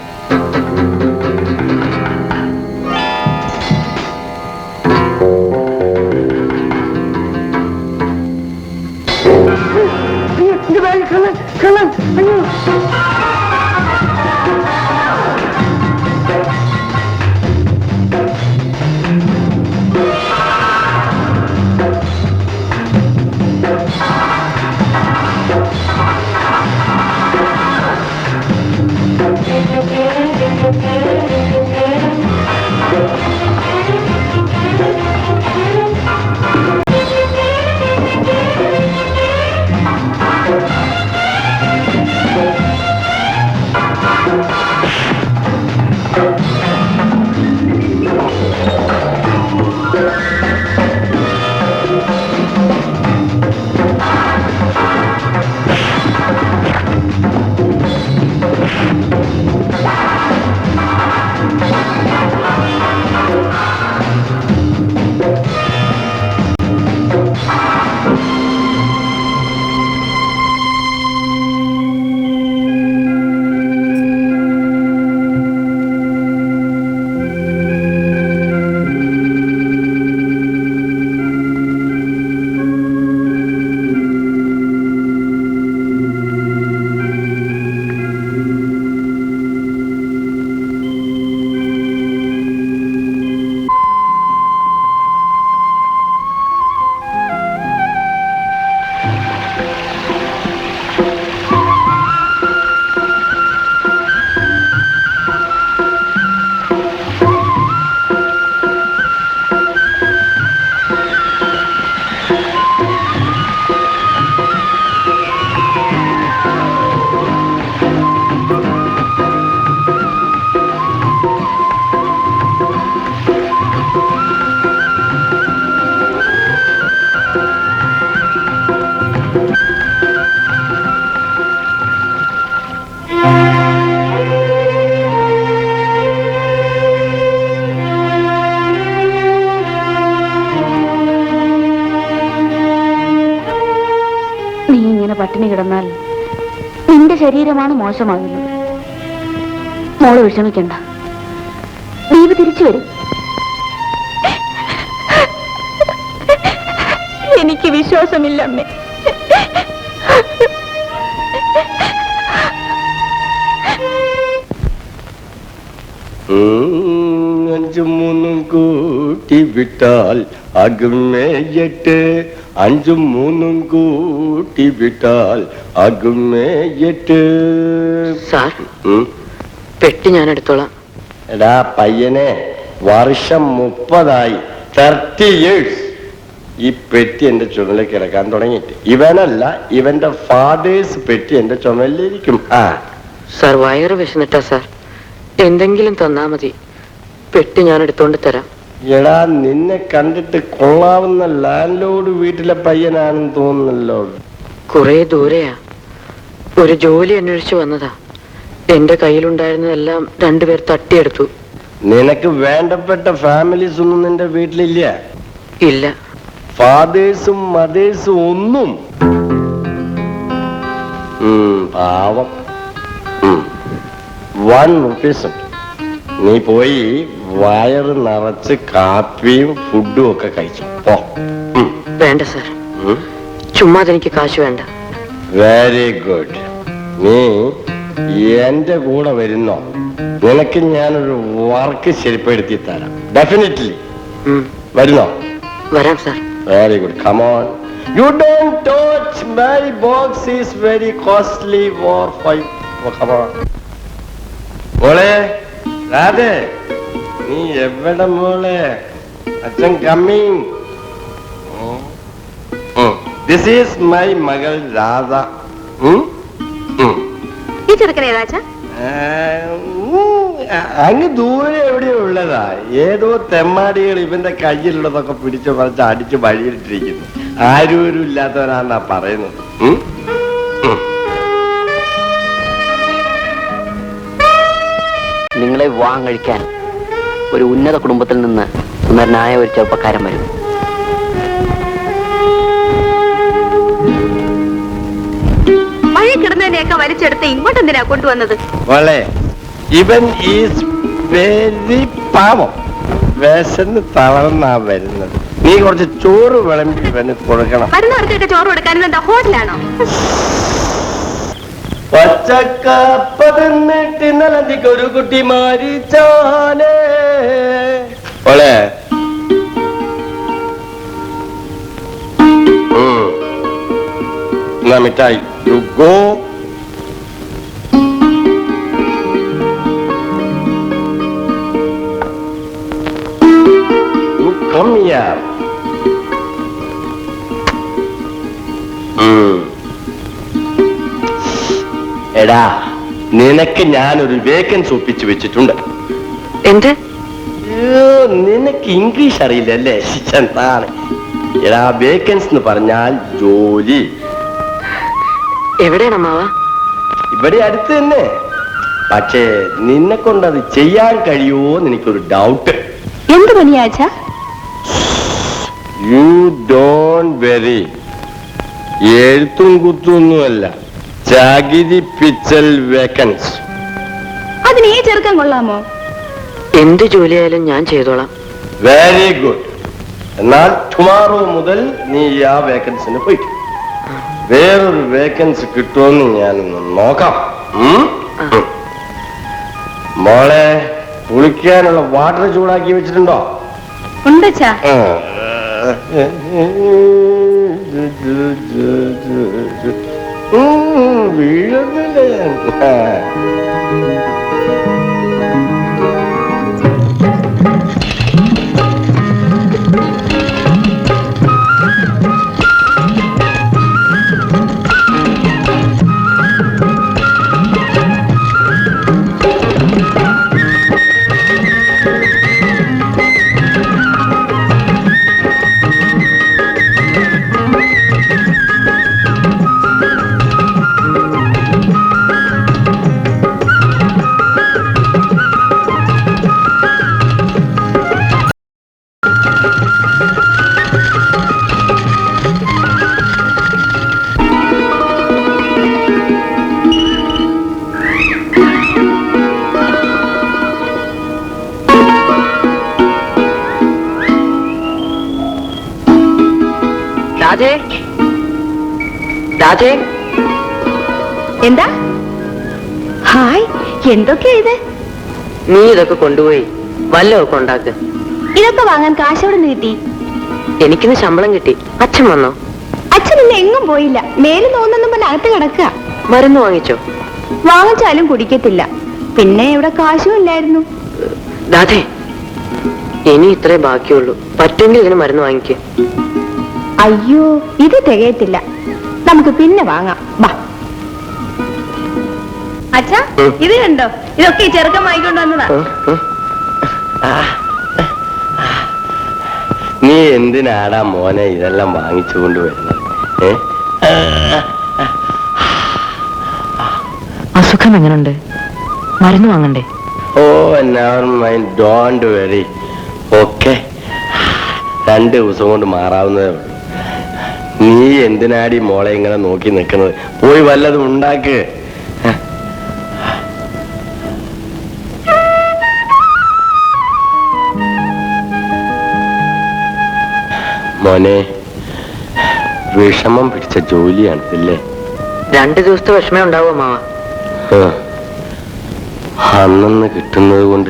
പട്ടിണി കിടന്നാൽ നിന്റെ ശരീരമാണ് മോശമാകുന്നത്. മോള് വിഷമിക്കണ്ട, ദീപ് തിരിച്ചു വരും. എനിക്ക് വിശ്വാസമില്ല അമ്മേ. അഞ്ചും മൂന്നും കൂട്ടി വിട്ടാൽ ആകുമേ 8, 5ഉം 3ഉം കൂട്ടി വിട്ടാൽ ആകുമേ 8. സാർ, പെട്ടി ഞാൻ എടുത്തോളാം. എടാ പയ്യനെ, വർഷം 30 30 years ഈ പെട്ടി എന്റെ ചുമലിൽ കിടക്കാൻ തുടങ്ങിയിട്ട്. ഇവനല്ല, ഇവന്റെ ഫാദേഴ്സ് പെട്ടി എന്റെ ചുമലിലിരിക്കും. സാർ, വയറ് വിശന്നിട്ടാ സാർ, എന്തെങ്കിലും തന്നാ മതി, പെട്ടി ഞാൻ എടുത്തോണ്ട് തരാം. എടാ, നിന്നെ കണ്ടിട്ട് കൊള്ളാവുന്ന ലാൻഡ് ലോഡ് വീട്ടിലെ പയ്യനാണെന്ന് തോന്നുന്നല്ലോ. കുറെ ദൂരെയാ, ഒരു ജോലി അന്വേഷിച്ചു വന്നതാ. എന്റെ കയ്യിലുണ്ടായിരുന്നതെല്ലാം 2 പേർ തട്ടിയെടുത്തു. നിനക്ക് വേണ്ടപ്പെട്ട ഫാമിലീസ് ഒന്നും നിന്റെ വീട്ടിലില്ല? ഇല്ല. ഫാദേഴ്സും മദേഴ്സും ഒന്നും? പാവം. 1 rupees. നീ പോയി വയറ് നിറച്ച് കാപ്പിയും ഫുഡും ഒക്കെ കഴിച്ചു പോ. വേണ്ട സാർ, ചുമ്മാതെ എനിക്ക് കാശ് വേണ്ട. Very good. നീ എന്റെ കൂടെ വരുന്നോ? നിനക്ക് ഞാനൊരു വർക്ക് ശരിപ്പെടുത്തി തരാം. ഡെഫിനറ്റ്ലി. വരുന്നോ? വരാം sir. Very good. Come on. You don't touch my box, is very costly for 5. Come on. മോളെ രാധേ, നീ എവിടെ മോളെ? അച്ഛൻ കമ്മിങ്. ദിസ് ഈസ് മൈ മകൾ രാധ. ഈ ചെറുക്കനേതാച്ച? അങ്ങ് ദൂരെ എവിടെയോ ഉള്ളതാ. ഏതോ തെമ്മാടികൾ ഇവന്റെ കയ്യിലുള്ളതൊക്കെ പിടിച്ചു പറിച്ച് അടിച്ച് വഴിയിലിട്ടിരിക്കുന്നു. ആരും ഇല്ലാത്തവനാന്നാ പറയുന്നത്. നിങ്ങളെ വിവാഹം കഴിക്കാൻ ഒരു ഉന്നത കുടുംബത്തിൽ നിന്ന് സുന്ദരനായ ഒരു ചെറുപ്പക്കാരൻ വരും. വഴി കിടന്നതിനെയൊക്കെ വലിച്ചെടുത്ത് ഇങ്ങോട്ട് എന്തിനാ കൊണ്ടുവന്നത്? ഇവൻ ഈസ് വെരി പാവം. വിശന്ന് തളർന്നാ വരുന്നത്. നീ കുറച്ച് ചോറ് വിളമ്പി ഇവന് കൊടുക്കണം. വരുന്നവർക്കൊക്കെ ചോറ് കൊടുക്കാൻ എന്താ ഹോട്ടലാണോ? പച്ചക്കപ്പതിന്നിട്ട് നലന്തിക്കൊരു കുട്ടി മാരിച്ചാലേ ഓളെ എന്നാ മിഠായി ഗോ come here. എടാ നിനക്ക് ഞാനൊരു വേക്കൻസി ഒപ്പിച്ചു വെച്ചിട്ടുണ്ട്. എന്ത്? നിനക്ക് ഇംഗ്ലീഷ് അറിയില്ലല്ലേ? എന്താണ് എടാ വേക്കൻസി എന്ന് പറഞ്ഞാൽ ജോലി. എവിടെയാണ് അമ്മാവ? ഇവിടെ അടുത്ത് തന്നെ. പക്ഷേ നിന്നെ കൊണ്ടത് ചെയ്യാൻ കഴിയുമോ എന്ന് എനിക്കൊരു ഡൗട്ട്. എന്ത് പണിയാച്ച? You don't worry. എഴുത്തും കുത്തൊന്നുമല്ല, ചകിരി പിച്ചൽ വേക്കൻസ്. അതിന് ഈ ചെറുക്കം കൊള്ളാമോ? എന്ത് ജോലിയായാലും ഞാൻ ചെയ്തോളാം. Very good. എന്നാൽ ടുമാറോ മുതൽ നീ ആ വേക്കൻസിന് പോയിട്ട് വേറൊരു വേക്കൻസി കിട്ടുമെന്ന് ഞാനൊന്ന് നോക്കാം. മോളെ കുളിക്കാനുള്ള വാട്ടർ ചൂടാക്കി വെച്ചിട്ടുണ്ടോ? ഉണ്ടച്ചാ. വീഴുന്നില്ലേ? രാധേ, രാധേ. എന്താ? ഹായ്, എന്തൊക്കെയാ ഇത്? നീ ഇതൊക്കെ കൊണ്ടുപോയി വല്ലതൊക്കെ ഉണ്ടാക്ക്. ഇതൊക്കെ വാങ്ങാൻ കാശ് എവിടെ നിന്ന് കിട്ടി? എനിക്കിന്ന് ശമ്പളം കിട്ടി. അച്ഛൻ വന്നോ? അച്ഛൻ ഇന്ന് എങ്ങും പോയില്ല. മേല് തോന്നുന്നു പോലെ അകത്ത് കിടക്കുക. മരുന്ന് വാങ്ങിച്ചോ? വാങ്ങിച്ചാലും കുടിക്കത്തില്ല. പിന്നെ ഇവിടെ കാശും ഇല്ലായിരുന്നു. രാധേ, ഇനി ഇത്രേ ബാക്കിയുള്ളൂ. പറ്റുമെങ്കിൽ ഇതിന് മരുന്ന് വാങ്ങിക്കേ. അയ്യോ, ഇത് തികയത്തില്ല. നമുക്ക് പിന്നെ വാങ്ങാം. ബാ അച്ഛാ, ഇത് കണ്ടോ? ഇതൊക്കെ ഈ ചെറുക്കം വാങ്ങിക്കൊണ്ട് വന്നതാ. നീ എന്തിനാടാ മോനെ ഇതെല്ലാം വാങ്ങിച്ചു കൊണ്ടുവരുന്നത്? അസുഖം എങ്ങനുണ്ട്? മരുന്ന് വാങ്ങണ്ടേ? Oh never mind, don't worry. Okay, 2 ദിവസം കൊണ്ട് മാറാവുന്നതേ ഉള്ളൂ. നീ എന്തിനാടി മോളെ ഇങ്ങനെ നോക്കി നിൽക്കുന്നത്? പോയി വല്ലതും ഉണ്ടാക്ക്. മോനെ, വിഷമം പിടിച്ച ജോലിയാണ് ഇല്ലേ? 2 ദിവസത്തെ വിഷമേ ഉണ്ടാവോ മാവ? അന്നന്ന് കിട്ടുന്നത് കൊണ്ട്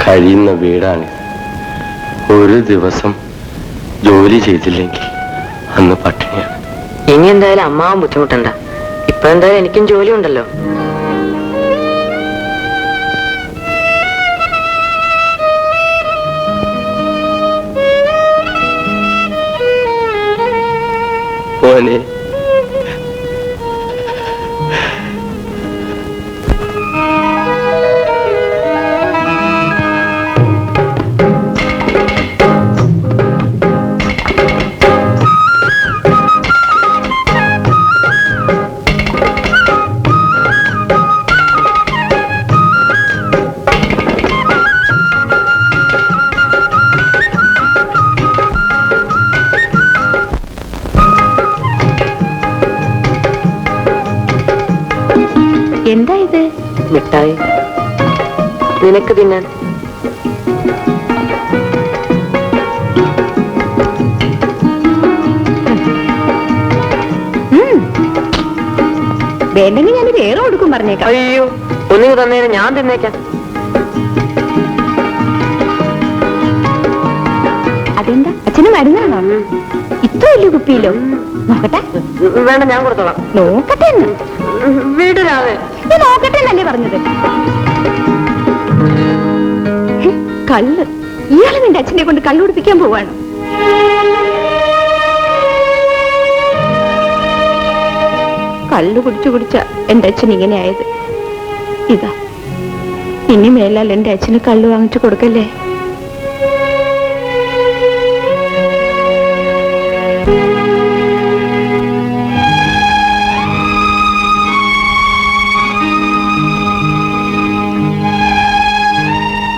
കഴിയുന്ന വീടാണ്. ഒരു ദിവസം ജോലി ചെയ്തില്ലെങ്കിൽ അന്ന് പട്ടിണിയാണ്. ഇനി എന്തായാലും അമ്മാവും ബുദ്ധിമുട്ടണ്ട. ഇപ്പൊ എന്തായാലും എനിക്കും ജോലി ഉണ്ടല്ലോ. മോനെ, എന്താ ഇത്? മിഠായി നിനക്ക് തിന്നാൻ. വേണ്ടെങ്കിൽ ഞാൻ വേറെ കൊടുക്കും പറഞ്ഞേക്കാം. അയ്യോ, ഒന്നിങ്ങ് തന്നേനെ ഞാൻ തിന്നേക്കാം. അതെന്താ അച്ഛന് മരുന്നാണോ? ഇത്ര വലിയ കുപ്പിയിലോ? നോക്കട്ടെ. വേണ്ട, ഞാൻ കൊടുത്തോളാം. നോക്കട്ടെ എന്ന്. വീട്ടിലാവേ ഞാൻ നോക്കട്ടെ എന്നല്ലേ പറഞ്ഞത്. കള്ള്. ഇയാളെ നിന്റെ അച്ഛനെ കൊണ്ട് കള്ളു കുടിപ്പിക്കാൻ പോവാണ്. കള്ളു കുടിച്ചു കുടിച്ച എന്റെ അച്ഛൻ ഇങ്ങനെ ആയത്. ഇതാ, ഇനി മേലാൽ എന്റെ അച്ഛന് കള്ളു വാങ്ങിച്ചു കൊടുക്കല്ലേ.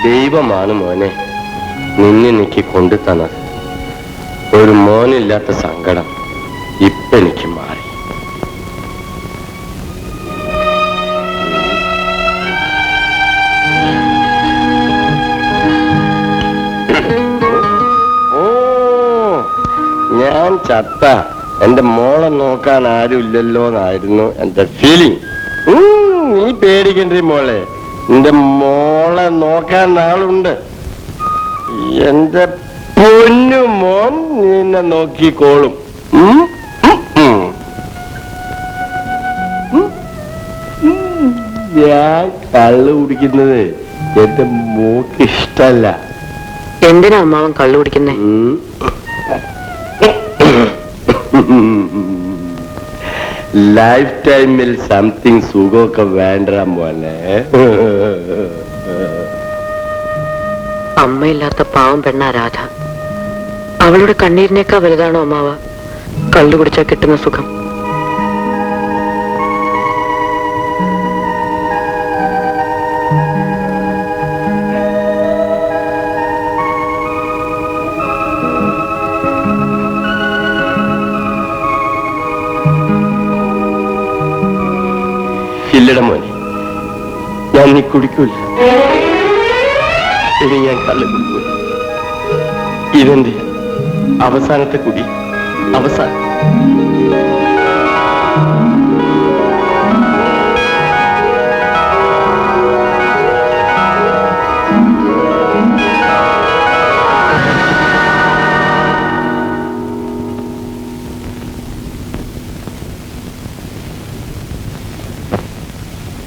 ദൈവമാണ് മോനെ നിന്നെ എനിക്ക് കൊണ്ടു തന്നത്. ഒരു മോനില്ലാത്ത സങ്കടം ഇപ്പൊ എനിക്ക് മാറി. ഓ, ഞാൻ ചത്ത എന്റെ മോളെ നോക്കാൻ ആരുമില്ലല്ലോ എന്നായിരുന്നു എന്റെ ഫീലിംഗ്. നീ പേടിക്കണ്ടേ മോളെ, എന്റെ മോളെ നോക്കാൻ ആളുണ്ട്. എന്റെ പൊന്നു മോൻ നിന്നെ നോക്കിക്കോളും. ഞാൻ കള്ളു കുടിക്കുന്നത് എന്റെ മോക്ക് ഇഷ്ടല്ല. എന്തിനാ അമ്മാവൻ കള്ളു കുടിക്കുന്നേ? ലൈഫ് ടൈമിൽ സംതിങ് സുഖമൊക്കെ വേണ്ട മോനെ. അമ്മയില്ലാത്ത പാവം പെണ്ണാ രാധ. അവളുടെ കണ്ണീരിനേക്കാൾ വലുതാണോ അമ്മാവ കള്ളു കുടിച്ചാൽ കിട്ടുന്ന സുഖം? ഇല്ലട മോനെ, ഞാൻ നീ കുടിക്കൂല. ഇനി ഞാൻ കള്ളു കുടിക്കൂല. ഇതെന്റെ അവസാനത്തെ കുടി. അവസാനം.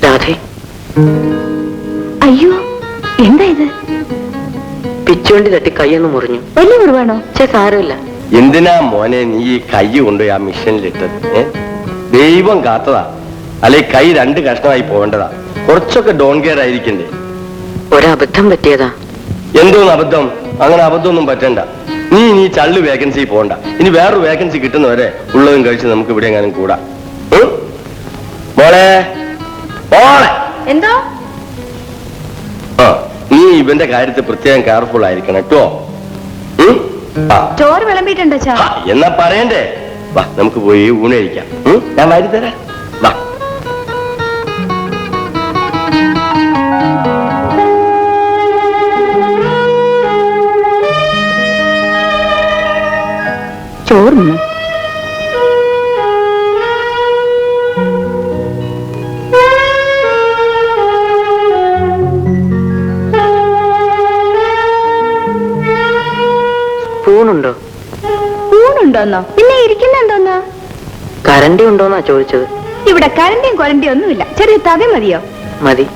രാധേ, അയ്യോ, എന്താ ഇത്? പിച്ചുവണ്ടി തട്ടി കൈയൊന്ന് മുറിഞ്ഞു. വലിയ മുറിവാണോ? സാരമില്ല. എന്തിനാ മോനെ നീ ഈ കൈ കൊണ്ടുപോയി ആ മിഷനിലിട്ടത്? ദൈവം കാത്തതാ, അല്ലെ കൈ 2 കഷ്ണമായി പോകേണ്ടതാ. കുറച്ചൊക്കെ ഡോൺ കെയർ ആയിരിക്കണ്ടേ? ഒരബദ്ധം പറ്റിയതാ. എന്തോന്ന് അബദ്ധം? അങ്ങനെ അബദ്ധമൊന്നും പറ്റണ്ട. നീ ചള്ളു വേക്കൻസി പോകണ്ട. ഇനി വേറൊരു വേക്കൻസി കിട്ടുന്നവരെ ഉള്ളതും കഴിച്ച് നമുക്ക് ഇവിടെ എങ്ങാനും കൂടാ. മോളെ മോളെ, എന്തോ? ആ, നീ ഇവന്റെ കാര്യത്തിൽ പ്രത്യേകം കെയർഫുൾ ആയിരിക്കണം കേട്ടോ. ചോറ് വിളമ്പിട്ടുണ്ടോ? എന്നാ പറയണ്ടേ? വാ, നമുക്ക് പോയി ഊണ് കഴിക്കാം. ഞാൻ വാരി തരാം. വാ. ചോറുന്നു. സ്പൂണുണ്ടോ? ഊണുണ്ടോന്നോ? പിന്നെ ഇരിക്കുന്ന എന്തോന്നോ? കരണ്ടി ഉണ്ടോന്നാ ചോദിച്ചത്. ഇവിടെ കരണ്ടിയും കൊരണ്ടിയും ഒന്നുമില്ല. ചെറിയ തവി മതിയോ? മതി.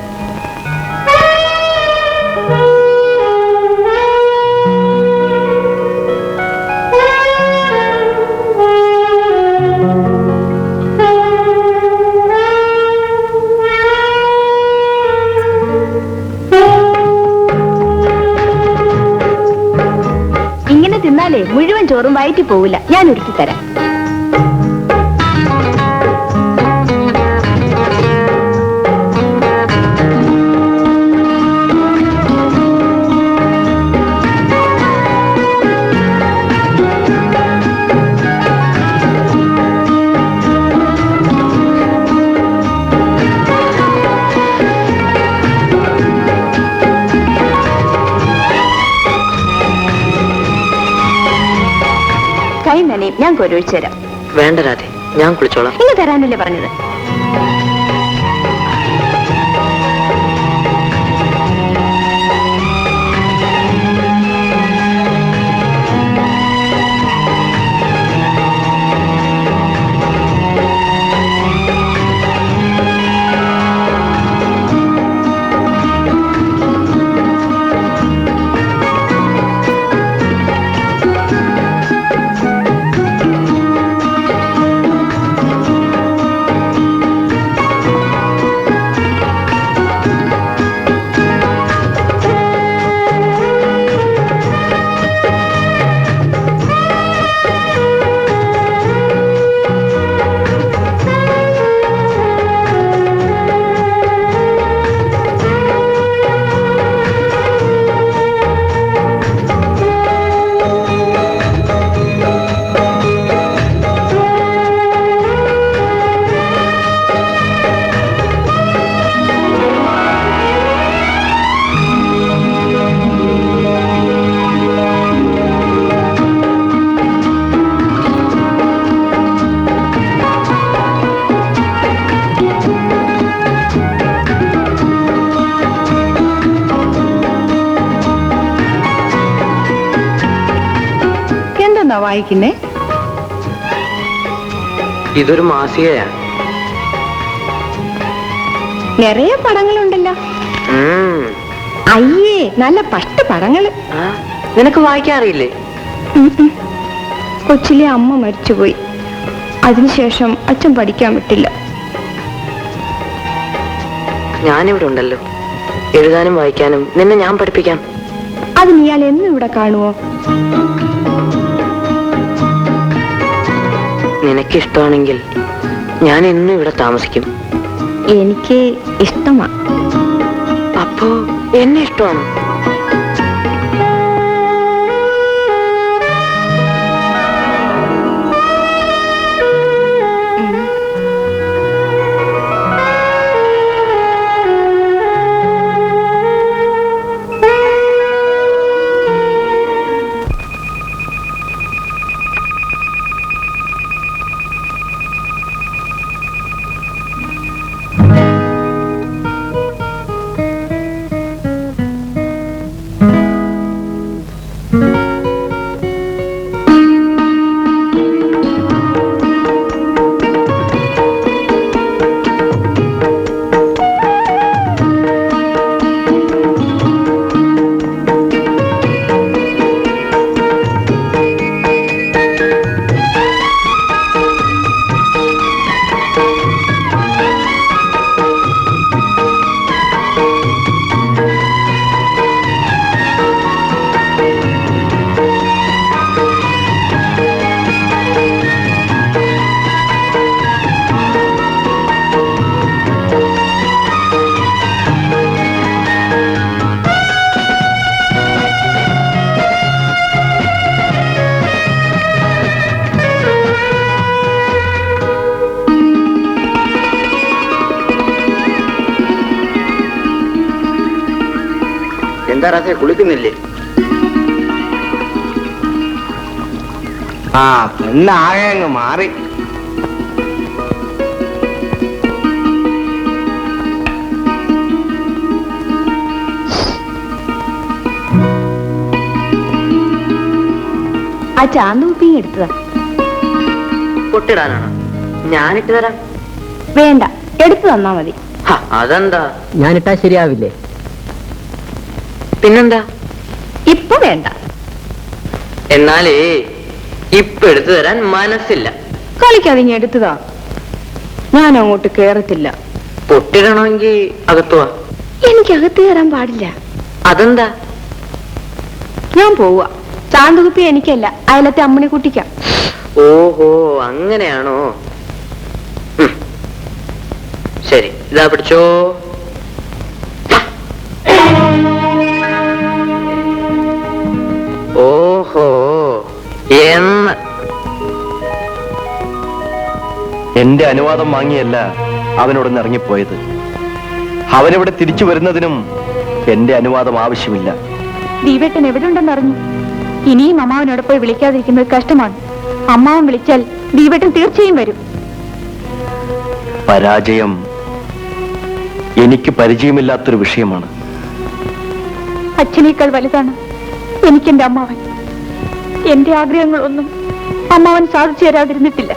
ഇങ്ങനെ തിന്നാലേ മുഴുവൻ ചോറും വയറ്റി പോവില്ല. ഞാൻ ഒരുക്കി തരാം. കൈ നനയും. ഞാൻ കൊരൊഴിച്ചു തരാം. വേണ്ട രാധേ, ഞാൻ കുളിച്ചോളാം. ഇന്ന് തരാനല്ലേ പറഞ്ഞത്? എന്തോന്നാ വായിക്കുന്നേ? ഇതൊരു മാസികയാ. നിറയെ പടങ്ങളുണ്ടല്ലോ. അയ്യേ, നല്ല പട്ട് പടങ്ങള്. നിനക്ക് വായിക്കാൻ അറിയില്ലേ? കൊച്ചിലെ അമ്മ മരിച്ചുപോയി. അതിനുശേഷം അച്ഛൻ പഠിക്കാൻ വിട്ടില്ല. ഞാനിവിടെ ഉണ്ടല്ലോ, എഴുതാനും വായിക്കാനും. നിന്നെ ഞാൻ പഠിപ്പിക്കാം. അതിന് ഇയാൾ എന്നും ഇവിടെ കാണുമോ? നിനക്കിഷ്ടമാണെങ്കിൽ ഞാൻ എന്നും ഇവിടെ താമസിക്കും. എനിക്ക് ഇഷ്ടമാ. അപ്പോ എന്നെ ഇഷ്ടമാണ്. എന്താ റാസേ, കുളിക്കുന്നില്ലേ? പെണ്ണാകെ അങ്ങ് മാറി. ആ ചാന്തുപ്പി എടുത്തതാ. പൊട്ടിടാനാണ്. ഞാനിട്ട് തരാം. വേണ്ട, എടുത്തു തന്നാ മതി. അതെന്താ? ഞാനിട്ടാ ശരിയാവില്ലേ? പിന്നെന്താ? ഇപ്പൊ വേണ്ട. എന്നാലേ ഇപ്പൊ എടുത്തു തരാൻ മനസ്സില്ല. കളിക്കാതിങ്ങ എടുത്തതാ. ഞാൻ അങ്ങോട്ട് കേറത്തില്ല. പൊട്ടിടണമെങ്കിൽ അകത്തുവാ. എനിക്കകത്ത് കയറാൻ പാടില്ല. അതെന്താ? ഞാൻ പോവാ. ചാന്തുകുപ്പി എനിക്കല്ല, അയലത്തെ അമ്മണി കുട്ടിക്കാം. ഓഹോ, അങ്ങനെയാണോ? ശരി, ഇതാ പിടിച്ചോ. ഓഹോ, എന്റെ അനുവാദം വാങ്ങിയല്ല അവനോടൊന്ന് ഇറങ്ങിപ്പോയത്. അവനിവിടെ തിരിച്ചു വരുന്നതിനും എന്റെ അനുവാദം ആവശ്യമില്ല. ദീപേട്ടൻ എവിടെ ഉണ്ടെന്ന് അറിഞ്ഞു. ഇനിയും അമ്മാവനോട് പോയി വിളിക്കാതിരിക്കുന്നത് കഷ്ടമാണ്. അമ്മാവൻ വിളിച്ചാൽ ദീപേട്ടൻ തീർച്ചയായും വരും. പരാജയം എനിക്ക് പരിചയമില്ലാത്തൊരു വിഷയമാണ്. അച്ഛനേക്കാൾ വലുതാണ് എനിക്കെന്റെ അമ്മാവൻ. എന്റെ ആഗ്രഹങ്ങളൊന്നും അമ്മാവൻ സാധിച്ചു തരാതിരുന്നിട്ടില്ല.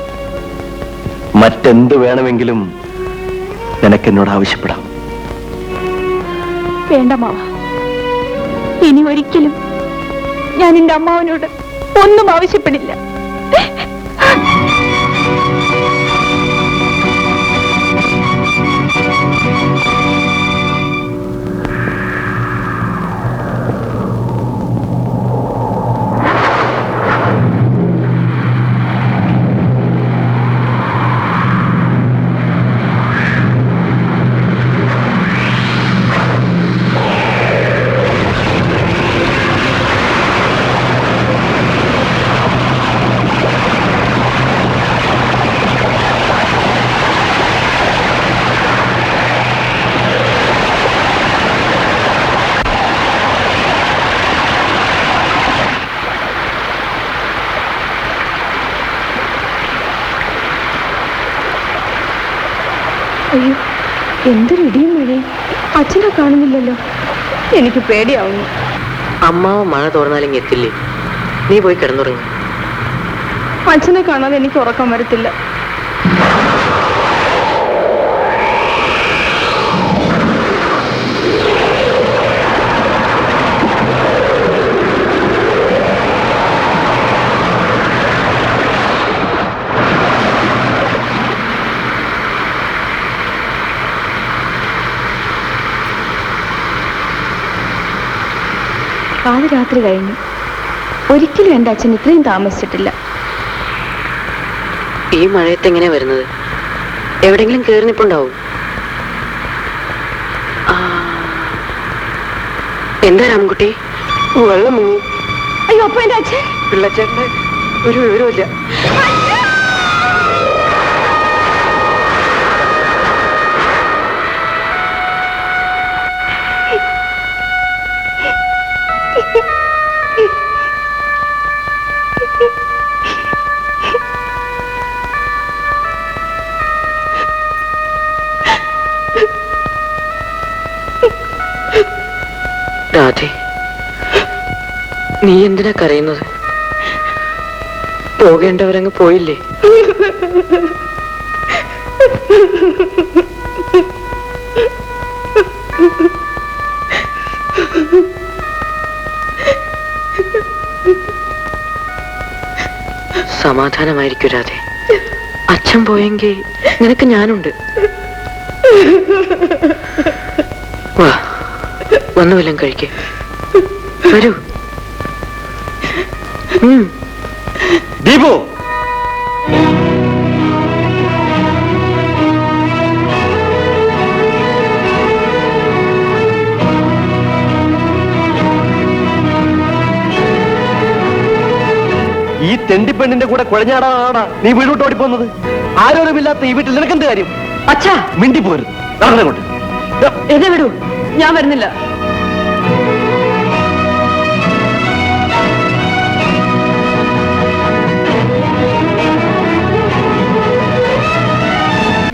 മറ്റെന്ത് വേണമെങ്കിലും നിനക്കെന്നോട് ആവശ്യപ്പെടാം. വേണ്ട മാവ, ഇനി ഒരിക്കലും ഞാൻ എന്റെ അമ്മാവനോട് ഒന്നും ആവശ്യപ്പെടില്ല. അയ്യോ, എന്തൊരു ഇടിയും മഴയും. അച്ഛനെ കാണുന്നില്ലല്ലോ. എനിക്ക് പേടിയാവുന്നു. അമ്മാവ് മഴ തോർന്നാലെങ്കിൽ എത്തില്ലേ? നീ പോയി കിടന്നുറങ്ങി. അച്ഛനെ കാണാതെ എനിക്ക് ഉറക്കം വരത്തില്ല. പാതിരാത്രി കഴിഞ്ഞു. ഒരിക്കലും എന്റെ അച്ഛൻ ഇത്രയും താമസിച്ചിട്ടില്ല. ഈ മഴയത്ത് എങ്ങനെയാ വരുന്നത്? എവിടെങ്കിലും കേറി നിപ്പുണ്ടാവും. എന്താ രാമൻകുട്ടി? വെള്ളം മുങ്ങി. അയ്യോ, അപ്പൊ എന്റെ അച്ഛൻ? പിള്ളച്ചേട്ടന് ഒരു വിവരമില്ല. രാധേ, നീ എന്തിനാ കരയുന്നത്? പോകേണ്ടവരങ്ങ് പോയില്ലേ? സമാധാനമായിരിക്കും രാധേ. അച്ഛൻ പോയെങ്കിൽ നിനക്ക് ഞാനുണ്ട്. വാ, വന്നു വല്ലതും കഴിക്കേ. വരൂ. ദീപു, ഈ തെണ്ടിപ്പെണ്ണിന്റെ കൂടെ കുഴഞ്ഞാടാനാടാ നീ വീടോട്ട് ഓടിപ്പോന്നത്. ആരോരുമില്ലാത്ത ഈ വീട്ടിൽ നിനക്കെന്ത് കാര്യം? അച്ഛാ, മിണ്ടി പോരുത്. നടന്നങ്ങോട്ട്. എന്നെ വിടൂ, ഞാൻ വരുന്നില്ല.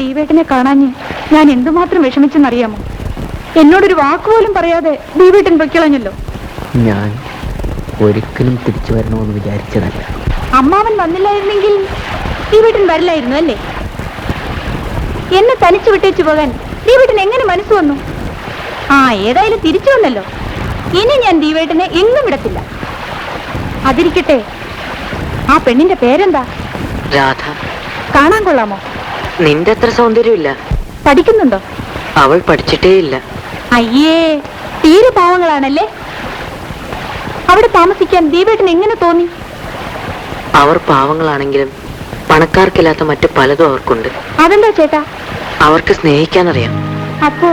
ദീപേട്ടനെ കാണാഞ്ഞ് ഞാൻ എന്തുമാത്രം വിഷമിച്ചെന്നറിയാമോ? എന്നോടൊരു വാക്കുപോലും പറയാതെ ദീപേട്ടൻ പൊയ്ക്കളഞ്ഞല്ലോ. ഞാൻ ഒരിക്കലും തിരിച്ചു വരണമെന്ന് വിചാരിച്ചതല്ല. അമ്മാവൻ വന്നില്ലായിരുന്നെങ്കിൽ ദീപേട്ടൻ വരില്ലായിരുന്നു അല്ലേ? എന്നെ തനിച്ചു വിട്ടേച്ചു പോകാൻ ദീപേട്ടൻ എങ്ങനെ മനസ്സ് വന്നു? ഏതായാലും തിരിച്ചു വന്നല്ലോ. ഇനി ഞാൻ ദീപേട്ടനെ എങ്ങും വിടത്തില്ല. അതിരിക്കട്ടെ, ആ പെണ്ണിന്റെ പേരെന്താ? രാധ. കാണാൻ കൊള്ളാമോ? നിന്റെ അത്ര സൗന്ദര്യമില്ല. പഠിക്കുന്നുണ്ടോ? അവൾ പഠിച്ചിട്ടേ ഇല്ല. അയ്യേ, തീരെ പാവങ്ങളാണല്ലേ. അവിടെ താമസിക്കാൻ ദീപേട്ടൻ എങ്ങനെ തോന്നി? അവർ പാവങ്ങളാണെങ്കിലും പണക്കാർക്കില്ലാത്ത മറ്റു പലതും അവർക്കുണ്ട്. അതെന്താ ചേട്ടാ? അവർക്ക് സ്നേഹിക്കാനറിയാം. അപ്പോ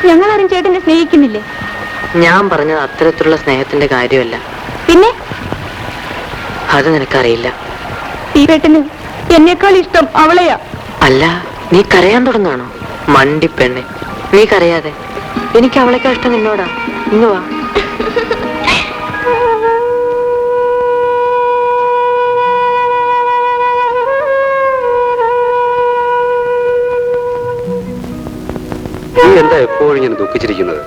ഞങ്ങളാരും ചേട്ടനെ സ്നേഹിക്കുന്നില്ലേ? ഞാൻ പറഞ്ഞത് അത്തരത്തിലുള്ള സ്നേഹത്തിന്റെ കാര്യമല്ല. പിന്നെ? അത് നിനക്കറിയില്ല. ദീപേട്ടന് എന്നേക്കാൾ ഇഷ്ടം അവളെയാ. അല്ല, നീ കരയാൻ തുടങ്ങാണോ? മണ്ടിപ്പെണ്ണെ, നീ കരയാതെ. എനിക്ക് അവളേക്കാൾ ഇഷ്ടം നിന്നോടാ. ഇന്ന് വാ. നീ എന്താ എപ്പോഴും ഇങ്ങനെ ദുഃഖിച്ചിരിക്കുന്നത്?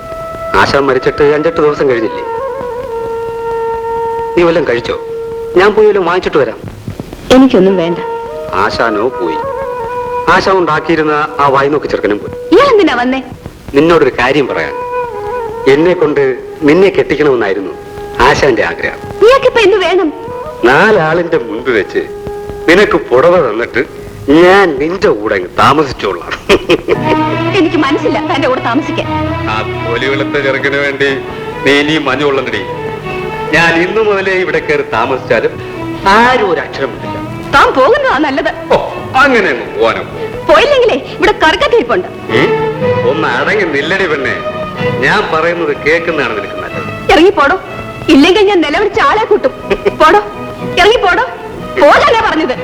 ആശാൻ മരിച്ചിട്ട് 5-8 ദിവസം കഴിഞ്ഞില്ലേ? നീ വല്ലതും കഴിച്ചോ? ഞാൻ പോയി വല്ലതും വാങ്ങിച്ചിട്ട് വരാം. എനിക്കൊന്നും വേണ്ട. ആശാനോ പോയി. ആശാൻ ഉണ്ടാക്കിയിരുന്ന ആ വായ്നോക്ക് ചെറുക്കനും പോയി. ഇയാൾ എന്തിനാ വന്നേ? നിന്നോടൊരു കാര്യം പറയാൻ. എന്നെ കൊണ്ട് നിന്നെ കെട്ടിക്കണമെന്നായിരുന്നു ആശാന്റെ ആഗ്രഹം. ഇയാൾക്കിപ്പോ എന്ത് വേണം? 4 ആളിന്റെ മുൻപ് വെച്ച് നിനക്ക് പുടവ തന്നിട്ട് ഞാൻ നിന്റെ കൂടെ താമസിച്ചോളാം. എനിക്ക് മനസ്സില്ല തന്റെ കൂടെ താമസിക്കാൻ. ആ തൊലി വെളുത്ത ചെറുക്കിന് വേണ്ടി നീ ഇനി മഞ്ഞുകൊള്ളണ്ടടി. ഞാൻ ഇന്നു മുതലേ ഇവിടെ കയറി താമസിച്ചാലും ആരും ഒരു അക്ഷരം ഇല്ല. താൻ പോകുന്നതാ നല്ലത്. അങ്ങനെ അങ്ങ് പോവാനോ? പോയില്ലെങ്കിലേ ഇവിടെ കറക്കത്തിരിപ്പുണ്ട്. ഒന്ന് അടങ്ങി നില്ലടി പെണ്ണെ. ഞാൻ പറയുന്നത് കേൾക്കുന്നതാണ് നിനക്ക് നല്ലത്. ഇറങ്ങിപ്പോടോ, ഇല്ലെങ്കിൽ ഞാൻ നിലവിളിച്ച് ആളെ കൂട്ടും. പോടോ, ഇറങ്ങിപ്പോടോ. പോലല്ലേ പറഞ്ഞത്.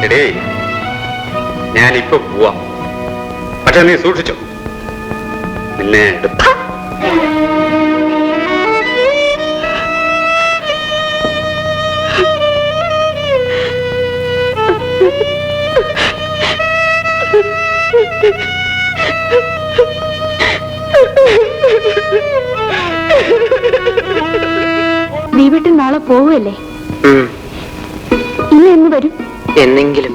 എടേ, ഞാനിപ്പോ പോവാം. പക്ഷെ നീ സൂക്ഷിച്ചോ. നിന്നെ ദീപേട്ടൻ നാളെ പോവുമല്ലേ? ഇനി എന്ന് വരും? എന്നെങ്കിലും.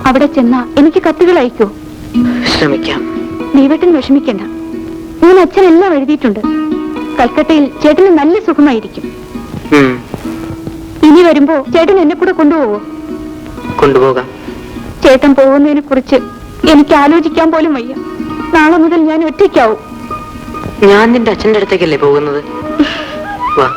അവിടെ ചെന്നാ എനിക്ക് കത്തുകൾ അയക്കോ? ശ്രമിക്കാം. ദൈവത്തിന് വിഷമിക്കണ്ട. ഞാൻ അച്ഛനെല്ലാം എഴുതിയിട്ടുണ്ട്. കൽക്കട്ടയിൽ ചേട്ടന് നല്ല സുഖമായിരിക്കും. ഇനി വരുമ്പോ ചേട്ടൻ എന്നെ കൂടെ കൊണ്ടുപോവോ? കൊണ്ടുപോകാം. ചേട്ടൻ പോകുന്നതിനെ കുറിച്ച് എനിക്ക് ആലോചിക്കാൻ പോലും വയ്യ. നാളെ മുതൽ ഞാൻ ഒറ്റയ്ക്കാവും. ഞാൻ നിന്റെ അച്ഛന്റെ അടുത്തേക്കല്ലേ പോകുന്നത്? വാ.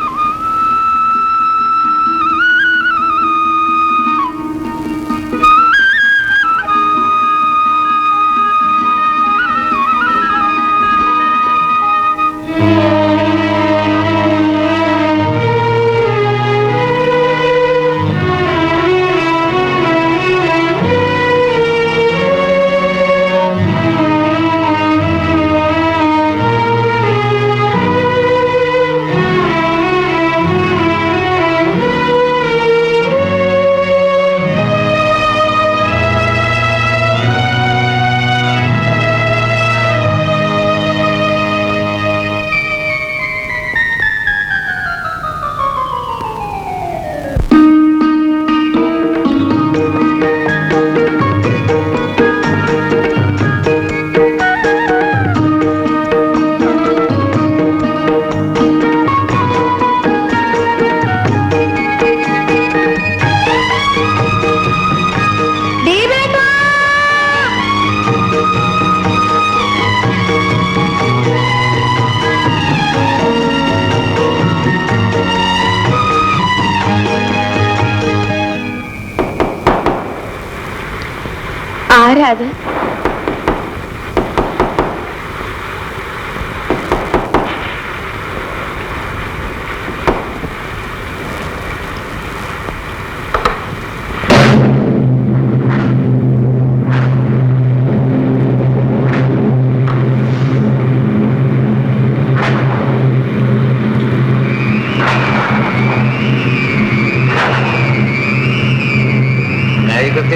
ആരാ അത്?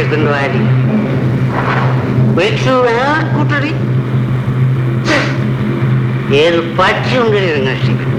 എടുത്തുകൊണ്ട് വാരി വെച്ചു കൂട്ടടി ഏത് പക്ഷിയുണ്ട് നശിക്കും.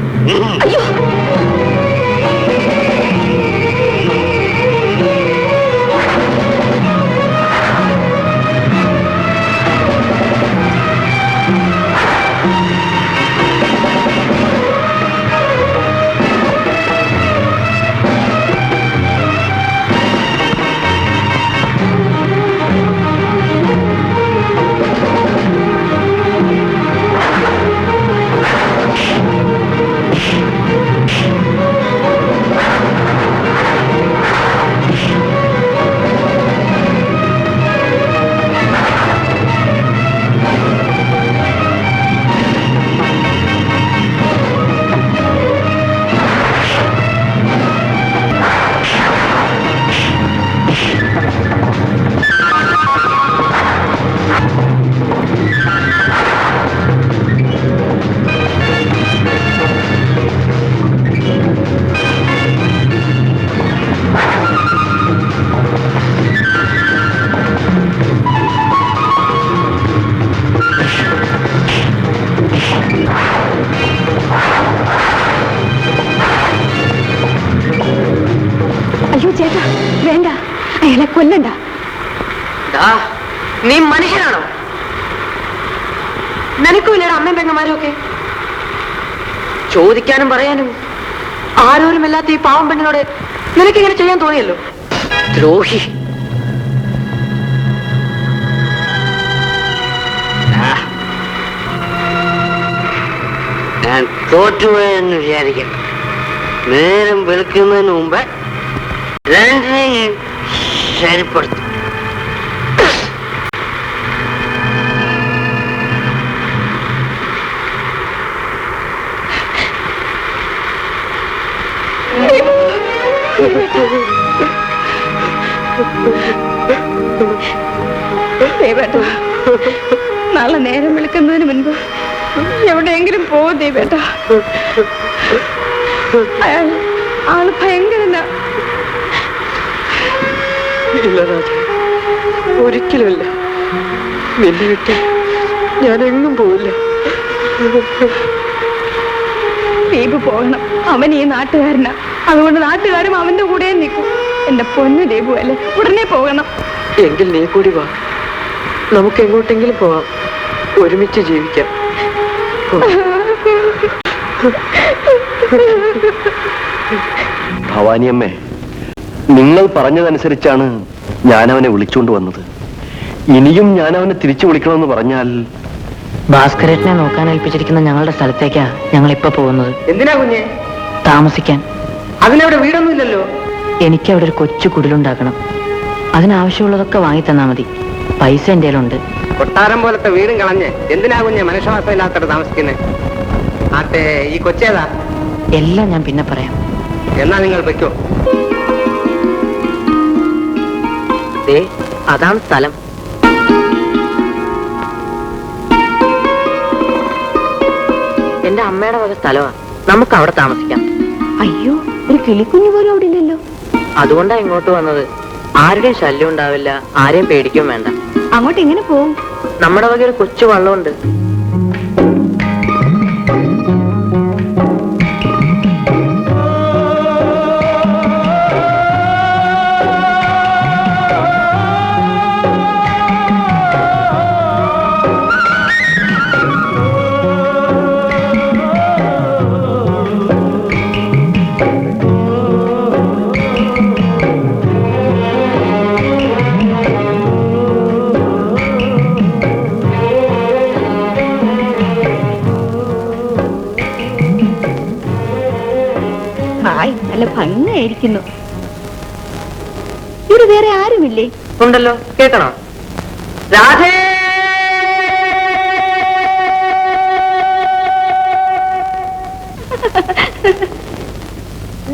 അയ്യോ ചേട്ടാ വേണ്ട, അയാളെ കൊല്ലണ്ട. നീ മനുഷ്യനാണോ? നിനക്കും ഇല്ലടാ അമ്മയും പെങ്ങന്മാരും ഒക്കെ? ചോദിക്കാനും പറയാനും ആരോരുമില്ലാത്ത ഈ പാവം പെണ്ണിനോട് നിനക്കിങ്ങനെ ചെയ്യാൻ തോന്നിയല്ലോ. ദ്രോഹി. ഞാൻ തോറ്റുപോയെന്ന് വിചാരിക്കണം. നേരം വെളുക്കുന്നതിന് മുമ്പ് രണ്ടിനെയും ശരിപ്പെടുത്തും. നാളെ നേരം വിളിക്കുന്നതിന് മുൻപ് എവിടെയെങ്കിലും പോകും ദീപേട്ട. ആള് ഭയങ്കരല്ല. ഇല്ല രാജ, ഒരിക്കലുമില്ല. നിന്നെ വിട്ട് ഞാൻ എങ്ങും പോവില്ല. ദീപ് പോകണം. അവൻ ഈ നാട്ടുകാരനാ. അതുകൊണ്ട് നാട്ടുകാരും അവന്റെ കൂടെ നിൽക്കും. എന്റെ പൊന്നു ദേബു അല്ലേ, ഉടനെ പോകണം. എങ്കിൽ നീ കൂടി വാ, നമുക്ക് എങ്ങോട്ടെങ്കിലും പോവാം, ഒരുമിച്ച് ജീവിക്കാം. ഭവാനിയമ്മേ, നിങ്ങൾ പറഞ്ഞതനുസരിച്ചാണ് ഞാൻ അവനെ വിളിച്ചുകൊണ്ട് വന്നത്. ഇനിയും ഞാൻ അവനെ തിരിച്ചു വിളിക്കണമെന്ന് പറഞ്ഞാൽ ഭാസ്കരേട്ടനെ നോക്കാൻ ഏൽപ്പിച്ചിരിക്കുന്ന ഞങ്ങളുടെ സ്ഥലത്തേക്കാ ഞങ്ങൾ ഇപ്പൊ പോകുന്നത്. എന്തിനാ കുഞ്ഞെ? താമസിക്കാൻ. അതിനവിടെ വീടൊന്നും ഇല്ലല്ലോ. എനിക്ക് അവിടെ ഒരു കൊച്ചു കുടിലുണ്ടാക്കണം. അതിനാവശ്യമുള്ളതൊക്കെ വാങ്ങി തന്നാ മതി. പൈസ എന്റെ കയ്യിലുണ്ട്. കൊട്ടാരം പോലത്തെ വീടും കളഞ്ഞ് എന്തിനാ കുഞ്ഞെ മനുഷ്യവാസം ഇല്ലാത്തടത്ത് താമസിക്കുന്നത്? ആട്ടെ, ഈ കൊച്ചേതാ? എല്ലാം ഞാൻ പിന്നെ പറയാം. എന്നാ നിങ്ങൾ വെക്കോ. അതാണ് സ്ഥലം. എന്റെ അമ്മയുടെ വക സ്ഥലമാ. നമുക്ക് അവിടെ താമസിക്കാം. അയ്യോ, ഒരു കിളിക്കുഞ്ഞു പോലും അവിടെ ഇല്ലല്ലോ. അതുകൊണ്ടാ ഇങ്ങോട്ട് വന്നത്. ആരുടെയും ശല്യം ഉണ്ടാവില്ല, ആരെയും പേടിക്കും വേണ്ട. അങ്ങോട്ട് എങ്ങനെ പോവും? നമ്മുടെ വക ഒരു കൊച്ചു വള്ളമുണ്ട്. നല്ല ഭംഗിയായിരിക്കുന്നു. ഇവിടെ വേറെ ആരുമില്ലേ? ഉണ്ടല്ലോ, കേൾക്കണോ? രാധേ,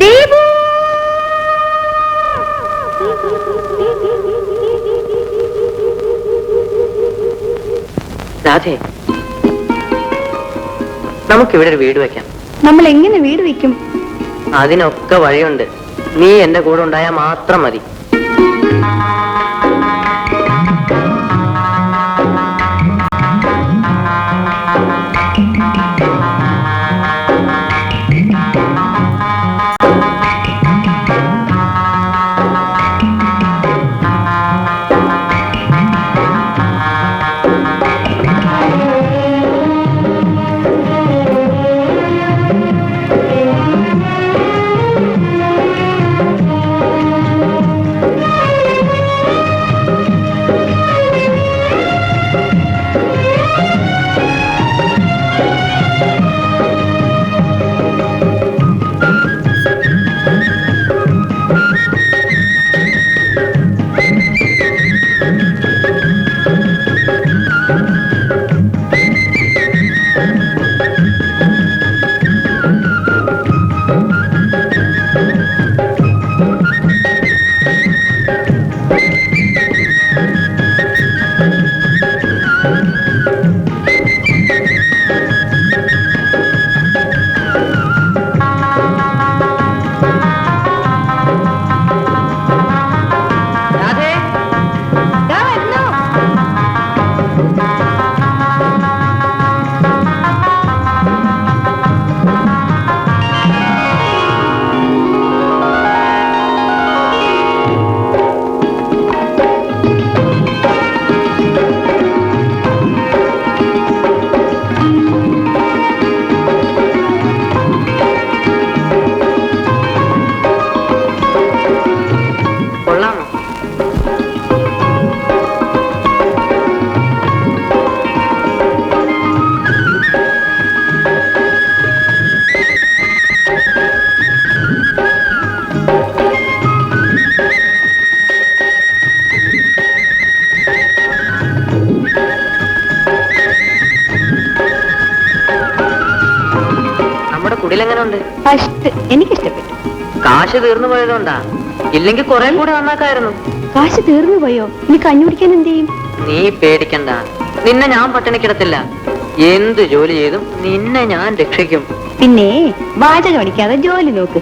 ദേവു, രാധേ, നമുക്കിവിടെ ഒരു വീട് വെക്കാം. നമ്മൾ എങ്ങനെ വീട് വെക്കും? അതിനൊക്കെ വഴിയുണ്ട്. നീ എന്റെ കൂടെ ഉണ്ടായാൽ മാത്രം മതി. എനിക്കിഷ്ടപ്പെട്ടു. കാശ് തീർന്നു പോയതുകൊണ്ടാ, ഇല്ലെങ്കിൽ കുറെ കൂടെ നന്നാക്കായിരുന്നു. കാശ് തീർന്നു പോയോ? നീ കഞ്ഞി കുടിക്കാൻ എന്ത് ചെയ്യും? നീ പേടിക്കണ്ട, നിന്നെ ഞാൻ പട്ടിണി കിടത്തില്ല. എന്ത് ജോലി ചെയ്തും നിന്നെ ഞാൻ രക്ഷിക്കും. പിന്നെ വാചകം അടിക്കാതെ ജോലി നോക്ക്.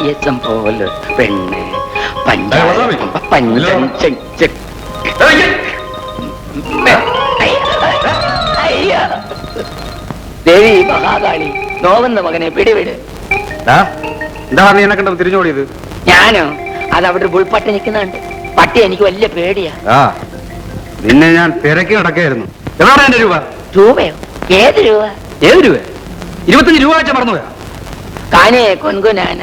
പായസം പോലെ പെണ്ണ് ദേവി മഹാകാളി നോവെന്ന മകനെ പിടിവിട്. എന്താ നീ എന്നെ കണ്ടത് തിരിഞ്ഞോടിയത്? ഞാനോ? അത് അവിടെ പുൽപ്പട്ടി നിൽക്കുന്നുണ്ട്. പട്ടി എനിക്ക് വലിയ പേടിയാ. നിന്നെ ഞാൻ തിരക്കി നടക്കായിരുന്നു. എവിടെ എന്റെ രൂപ? രൂപയോ? ഏത് രൂപ? ഏത് രൂപ? 25 രൂപ വെച്ച മറന്നുപോയാ? കാനേ കൊൻകുനാന.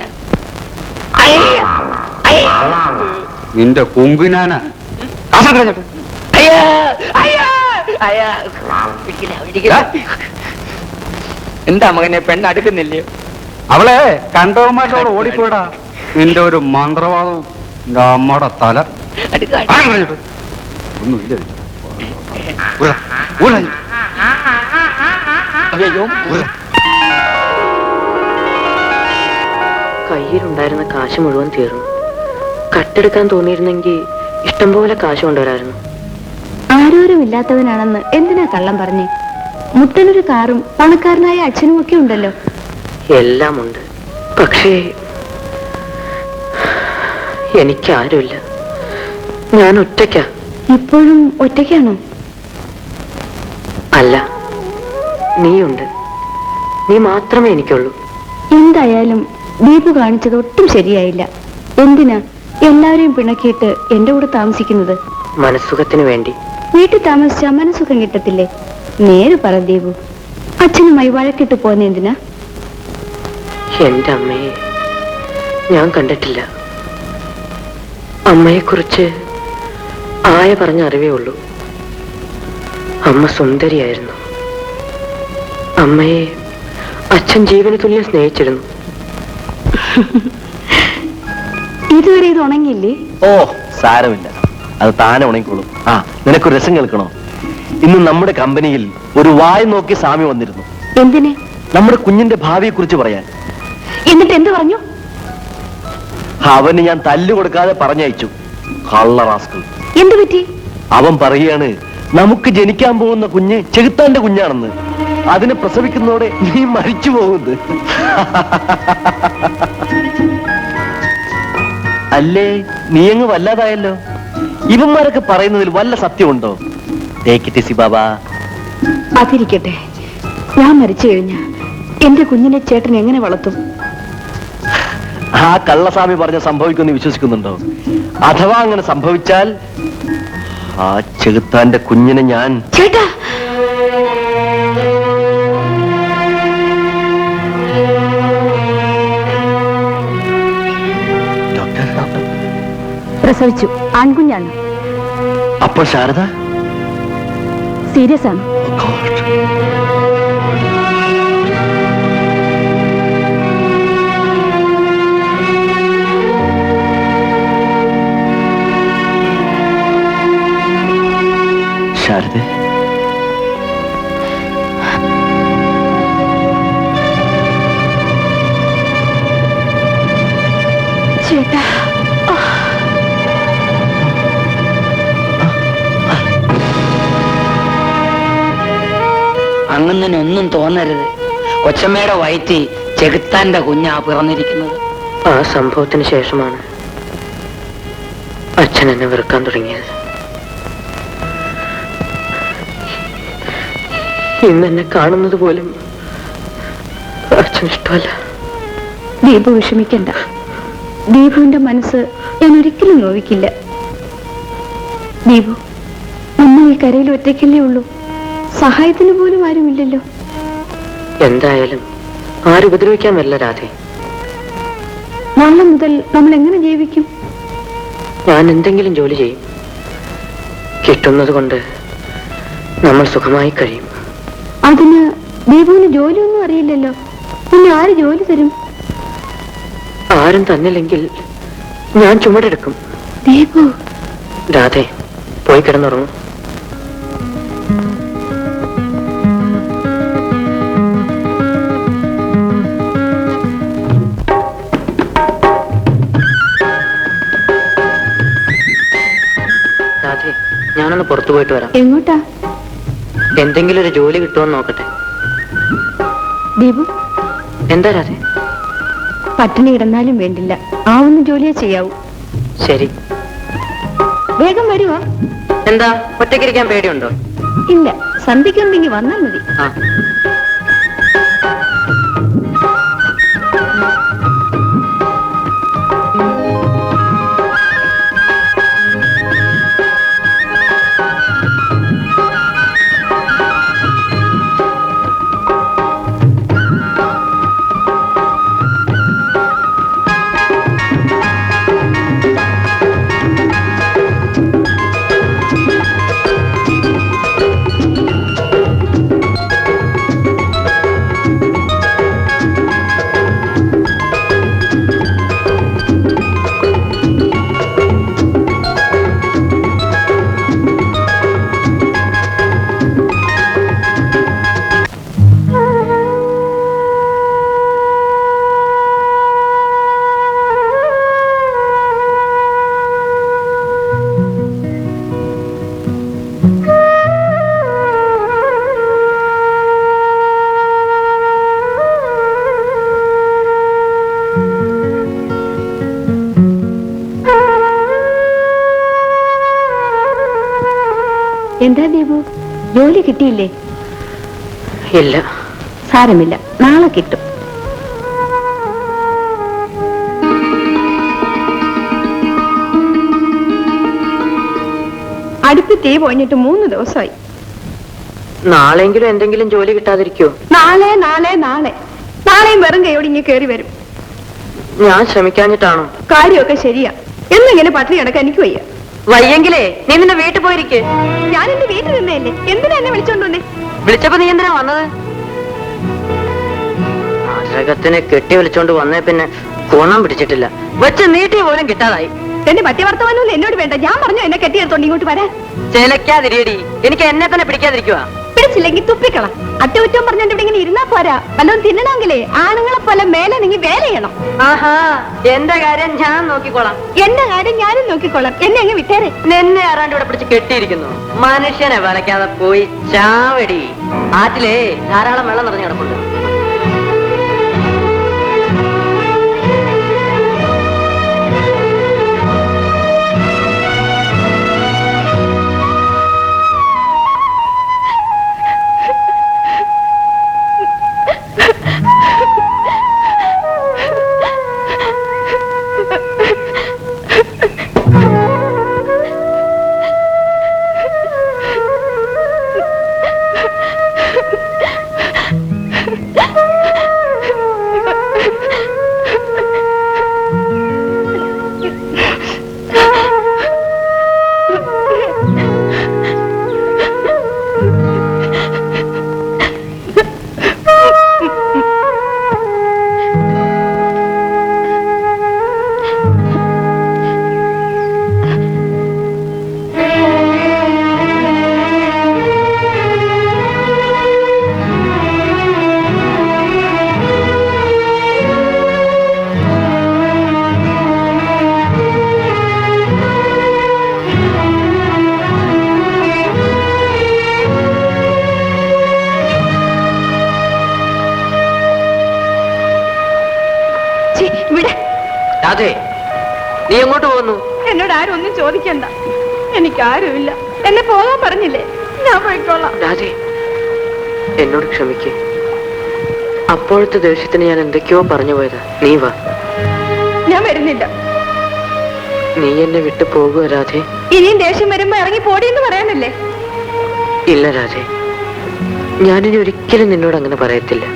നിന്റെ കുങ്കുനാന. എന്താ മകനെ പെണ്ണ് അടുക്കുന്നില്ലയോ? അവളെ കണ്ടവന്മാരോട് ഓടിപ്പോടാ. നിന്റെ ഒരു മന്ത്രവാദവും നിന്റെ അമ്മയുടെ തല ഒന്നുമില്ല. കയ്യിലുണ്ടായിരുന്ന കാശ് മുഴുവൻ തീർന്നു. കട്ടെടുക്കാൻ തോന്നിയിരുന്നെങ്കിൽ ഇഷ്ടംപോലെ കാശ് കൊണ്ടുവരായിരുന്നു. ആരോരുമില്ലാത്തവനാണെന്ന് എന്തിനാ കള്ളം പറഞ്ഞേ? മുട്ടനൊരു കാറും പണക്കാരനായ അച്ഛനും ഒക്കെ ഉണ്ടല്ലോ. എല്ലാം ഉണ്ട്, പക്ഷേ എനിക്കാരുമില്ല. ഞാൻ ഒറ്റയ്ക്കാ. ഇപ്പോഴും ഒറ്റയ്ക്കാണോ? അല്ല, നീയുണ്ട്. നീ മാത്രമേ എനിക്കുള്ളൂ. എന്തായാലും ദീപു കാണിച്ചത് ഒട്ടും ശരിയായില്ല. എന്തിനാ എല്ലാവരെയും പിണക്കിയിട്ട് എന്റെ കൂടെ താമസിക്കുന്നത്? മനസ്സുഖത്തിന് വേണ്ടി. വീട്ടിൽ താമസിച്ചാ മനസ്സുഖം കിട്ടത്തില്ലേ? നേര് പറ ദീപു, അച്ഛനുമായി വഴക്കിട്ട് പോന്നെ എന്തിനാ? എന്റെ അമ്മയെ ഞാൻ കണ്ടിട്ടില്ല. അമ്മയെക്കുറിച്ച് ആയ പറഞ്ഞ അറിവേ ഉള്ളൂ. അമ്മ സുന്ദരിയായിരുന്നു. അമ്മയെ അച്ഛൻ ജീവന് തുല്യം സ്നേഹിച്ചിരുന്നു. ഇതുവരെ ഇത് ഉണങ്ങിയില്ലേ? ഓ സാരമില്ല, അത് താനെ ഉണങ്ങിക്കോളും. നിനക്കൊരു രസം കേൾക്കണോ? ഇന്ന് നമ്മുടെ കമ്പനിയിൽ ഒരു വായ നോക്കി സ്വാമി വന്നിരുന്നു. എന്തിന്? നമ്മുടെ കുഞ്ഞിന്റെ ഭാവിയെ കുറിച്ച് പറയാൻ. എന്നിട്ട് എന്ത് പറഞ്ഞു? അവന് ഞാൻ തല്ലു കൊടുക്കാതെ പറഞ്ഞയച്ചു. കള്ള റാസ്കൽ. എന്തു പറ്റി? അവൻ പറയുകയാണ്, നമുക്ക് ജനിക്കാൻ പോകുന്ന കുഞ്ഞ് ചെകുത്താന്റെ കുഞ്ഞാണെന്ന്. അതിനെ പ്രസവിക്കുന്നതോടെ നീ മരിച്ചു പോകുന്നത്. അല്ലേ, നീ അങ്ങ് വല്ലാതായല്ലോ. ഇവന്മാരൊക്കെ പറയുന്നതിൽ വല്ല സത്യമുണ്ടോ? ബാബാ. അതിരിക്കട്ടെ, ഞാൻ മരിച്ചു കഴിഞ്ഞ എന്റെ കുഞ്ഞിനെ ചേട്ടൻ എങ്ങനെ വളർത്തും? ആ കള്ളസ്വാമി പറഞ്ഞ സംഭവിക്കുമെന്ന് വിശ്വസിക്കുന്നുണ്ടോ? അഥവാ അങ്ങനെ സംഭവിച്ചാൽ ആ ചെകുത്താന്റെ കുഞ്ഞിനെ ഞാൻ... ചേട്ടാ, പ്രസവിച്ചു. ആൺകുഞ്ഞാണ്. അപ്പൊ ശാരദ സീരിയസ് ആണ്. ശാരദ, ചേട്ടാ, അങ്ങനൊന്നും തോന്നരുത്. കൊച്ചമ്മയുടെ വയറ്റി ചെകുത്താന്റെ കുഞ്ഞാ പിറന്നിരിക്കുന്നത്. ആ സംഭവത്തിന് ശേഷമാണ് അച്ഛൻ എന്നെ വെറുക്കാൻ തുടങ്ങിയത്. ഇന്ന് എന്നെ കാണുന്നത് പോലും അച്ഛൻ ഇഷ്ടമല്ല. ദീപു വിഷമിക്കണ്ട. ദീപുവിന്റെ മനസ്സ് ഞാൻ ഒരിക്കലും നോവിക്കില്ല. ദീപു, നമ്മൾ ഈ കരയിൽ ഒറ്റയ്ക്കല്ലേ ഉള്ളൂ. സഹായത്തിന് പോലും ആരുമില്ലല്ലോ. എന്തായാലും ആരുപദ്രവിക്കാൻ വരില്ല രാധേ. നാളെ മുതൽ നമ്മൾ എങ്ങനെ ജീവിക്കും? ഞാൻ എന്തെങ്കിലും ജോലി ചെയ്യും. കിട്ടുന്നത് കൊണ്ട് നമ്മൾ സുഖമായി കഴിയും. അതിന് ദീപുവിന് ജോലിയൊന്നും അറിയില്ലല്ലോ. പിന്നെ ആര് ജോലി തരും? ആരും തന്നില്ലെങ്കിൽ ഞാൻ ചുമടെടുക്കും. ദീപു, രാധേ, പോയി കിടന്നുറങ്ങും. രാധേ, ഞാനൊന്ന് പുറത്തു പോയിട്ട് വരാം. എങ്ങോട്ടാ? എന്തെങ്കിലും ഒരു ജോലി കിട്ടുമെന്ന് നോക്കട്ടെ. ദീപു, എന്താ രാധേ? പട്ടിണി കിടന്നാലും വേണ്ടില്ല, ആവുന്ന ജോലിയെ ചെയ്യാവൂ. ശരി. വേഗം വരുവാ. എന്താ ഒറ്റയ്ക്കിരിക്കാൻ പേടിയുണ്ടോ? ഇല്ല, സന്ധിക്കുണ്ടെങ്കിൽ വന്നാൽ മതി. ആ. എന്താ ദീപു, ജോലി കിട്ടിയില്ലേ? ഇല്ല. സാരമില്ല, നാളെ കിട്ടും. അടുപ്പ് തീ പോയിട്ട് 3 ദിവസമായി. നാളെങ്കിലും എന്തെങ്കിലും ജോലി കിട്ടാതിരിക്കോ? നാളെ നാളെ നാളെ നാളെയും വെറും കൈയോടെ ഇങ്ങനെ കയറി വരും. ഞാൻ ശ്രമിക്കാഞ്ഞിട്ടാണോ? കാര്യമൊക്കെ ശരിയാ, എന്നിങ്ങനെ പട്ടിണി കിടക്കാൻ എനിക്ക് വയ്യ. വയ്യെങ്കിലേ നീ നിന്റെ വീട്ടിൽ പോയിരിക്കേ. ഞാൻ എന്റെ വീട്ടിൽ നിന്നല്ലേ, എന്തിനാ എന്നെ വിളിച്ചോണ്ടേ? വിളിച്ചപ്പോ നീ എന്തിനാ വന്നത്? അരകത്തിനെ കെട്ടി വിളിച്ചോണ്ട് വന്നേ പിന്നെ ഗുണം പിടിച്ചിട്ടില്ല. വെച്ച് നീട്ടി പോലും കിട്ടാതായി. എന്റെ മറ്റേ വർത്തമാനമൊന്നും എന്നോട് വേണ്ട. ഞാൻ പറഞ്ഞു എന്നെ കെട്ടിയെടുത്തോണ്ട് ഇങ്ങോട്ട് വരാൻ. ചിലക്കാതിരിയടി, എനിക്ക് എന്നെ തന്നെ പിടിക്കാതിരിക്കുക. പിടിച്ചില്ലെങ്കിൽ തുപ്പിക്കള. അറ്റകുറ്റം പറഞ്ഞോണ്ട് ഇവിടെ ഇങ്ങനെ ഇരുന്നാ പോരാ. വല്ലതും തിന്നണമെങ്കിലേ ആണുങ്ങളെ പോലെ മേലെ നീ വേല ചെയ്യണം. ആഹാ, എന്റെ കാര്യം ഞാൻ നോക്കിക്കോളാം. എന്റെ കാര്യം ഞാനും നോക്കിക്കോളാം. എന്നെ അങ്ങ് വിട്ടേരെ. നിന്നെ ആരാണ്ട് ഇവിടെ പിടിച്ച് കെട്ടിയിരിക്കുന്നു. മനുഷ്യനെ വലയ്ക്കാതെ പോയി ചാവടി. ആറ്റിലേ ധാരാളം വെള്ളം നിറഞ്ഞു കിടപ്പുണ്ട്. നീ എങ്ങോട്ട് പോകുന്നു? എന്നോട് ആരും ഒന്നും ചോദിക്കണ്ട. എനിക്കാരുമില്ല. എന്നെ പോകാൻ പറഞ്ഞില്ലേ, ഞാൻ പോയിക്കോളാം. രാധേ, എന്നോട് ക്ഷമിക്കേ. അപ്പോഴത്തെ ദേഷ്യത്തിന് ഞാൻ എന്തൊക്കെയോ പറഞ്ഞു പോയതാ. നീ വാ. ഞാൻ വരുന്നില്ല. നീ എന്നെ വിട്ടു പോകുക രാധേ. ഇനിയും ദേഷ്യം വരുമ്പോ ഇറങ്ങി പോടിയെന്ന് പറയാനല്ലേ? ഇല്ല രാധേ, ഞാനിനി ഒരിക്കലും നിന്നോട് അങ്ങനെ പറയത്തില്ല.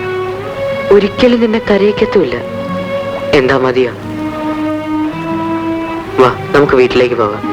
ഒരിക്കലും നിന്നെ കരയിക്കത്തുമില്ല. എന്താ മതിയോ? വാ, നമുക്ക് വീട്ടിലേക്ക് പോകാം.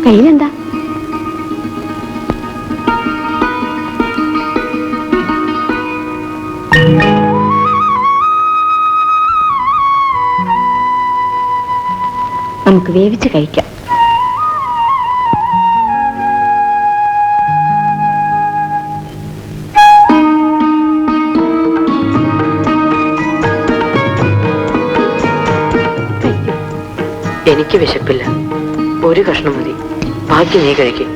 കയ്യിലെന്താ? നമുക്ക് വേവിച്ച് കഴിക്കാം. എനിക്ക് വിശപ്പില്ല, ഒരു കഷ്ണം മതി, ബാക്കി നീ കഴിക്കും.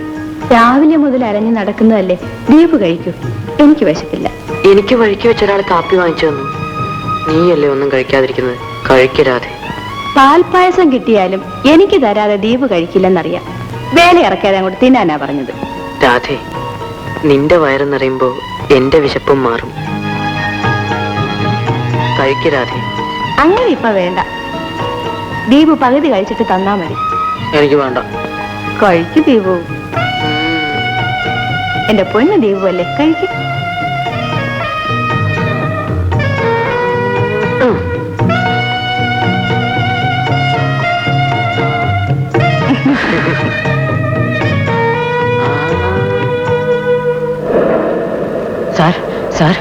രാവിലെ മുതൽ അലഞ്ഞു നടക്കുന്നതല്ലേ, ദീപ് കഴിക്കൂ. എനിക്ക് വിശപ്പില്ല. എനിക്ക് വഴിക്ക് വെച്ച ഒരാൾ കാപ്പി വാങ്ങിച്ചു തന്നു. നീയല്ലേ ഒന്നും കഴിക്കാതിരിക്കുന്നത്? കഴിക്കരാതെ. പാൽപ്പായസം കിട്ടിയാലും എനിക്ക് തരാതെ ദീപ് കഴിക്കില്ലെന്നറിയാം. വേല ഇറക്കാതെ അങ്ങോട്ട് തിന്നാനാ പറഞ്ഞത്. രാധേ, നിന്റെ വയറ് നിറയുമ്പോ എന്റെ വിശപ്പും മാറും. കഴിക്കരാതെ. അങ്ങനെ ഇപ്പൊ വേണ്ട. ദീപു പകുതി കഴിച്ചിട്ട് തന്നാ മതി. എനിക്ക് വേണ്ട. കഴിക്കു ദീപു. എന്റെ പൊന്ന് ദീപു അല്ലേ, കഴിക്കും. സാർ, സാർ,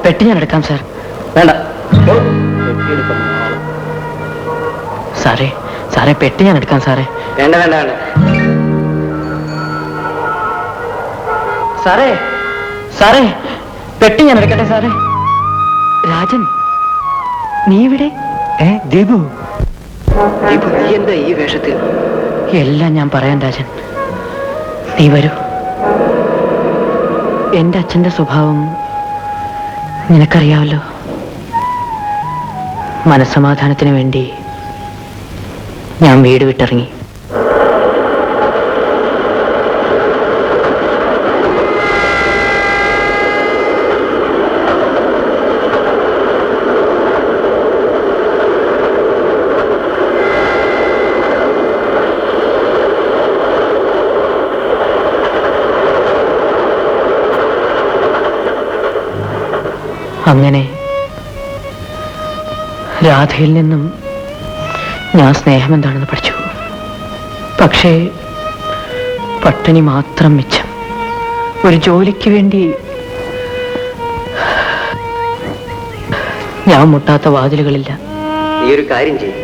പെട്ടി ഞാൻ എടുക്കാം സാർ. വേണ്ട. സാറേ, സാറേ, പെട്ടി ഞാൻ എടുക്കാം സാറേ. വേണ്ട വേണ്ട വേണ്ട. സാറേ, സാറേ, പെട്ടി ഞാൻ എടുക്കട്ടെ സാറേ. രാജൻ, നീ ഇവിടെ? ദീപു, ദീപു, നീ എന്താ ഈ വേഷത്തിൽ? എല്ലാം ഞാൻ പറയാൻ രാജൻ, നീ വരൂ. എന്റെ അച്ഛന്റെ സ്വഭാവം നിനക്കറിയാമല്ലോ. മനസ്സമാധാനത്തിന് വേണ്ടി ഞാൻ വീട് വിട്ടിറങ്ങി. അങ്ങനെ രാധയിൽ നിന്നും ഞാൻ സ്നേഹം എന്താണെന്ന് പഠിച്ചു. പക്ഷേ പട്ടിണി മാത്രം മിച്ചം. ഒരു ജോലിക്ക് വേണ്ടി ഞാൻ മുട്ടാത്ത വാതിലുകളില്ല. നീ ഒരു കാര്യം ചെയ്യും,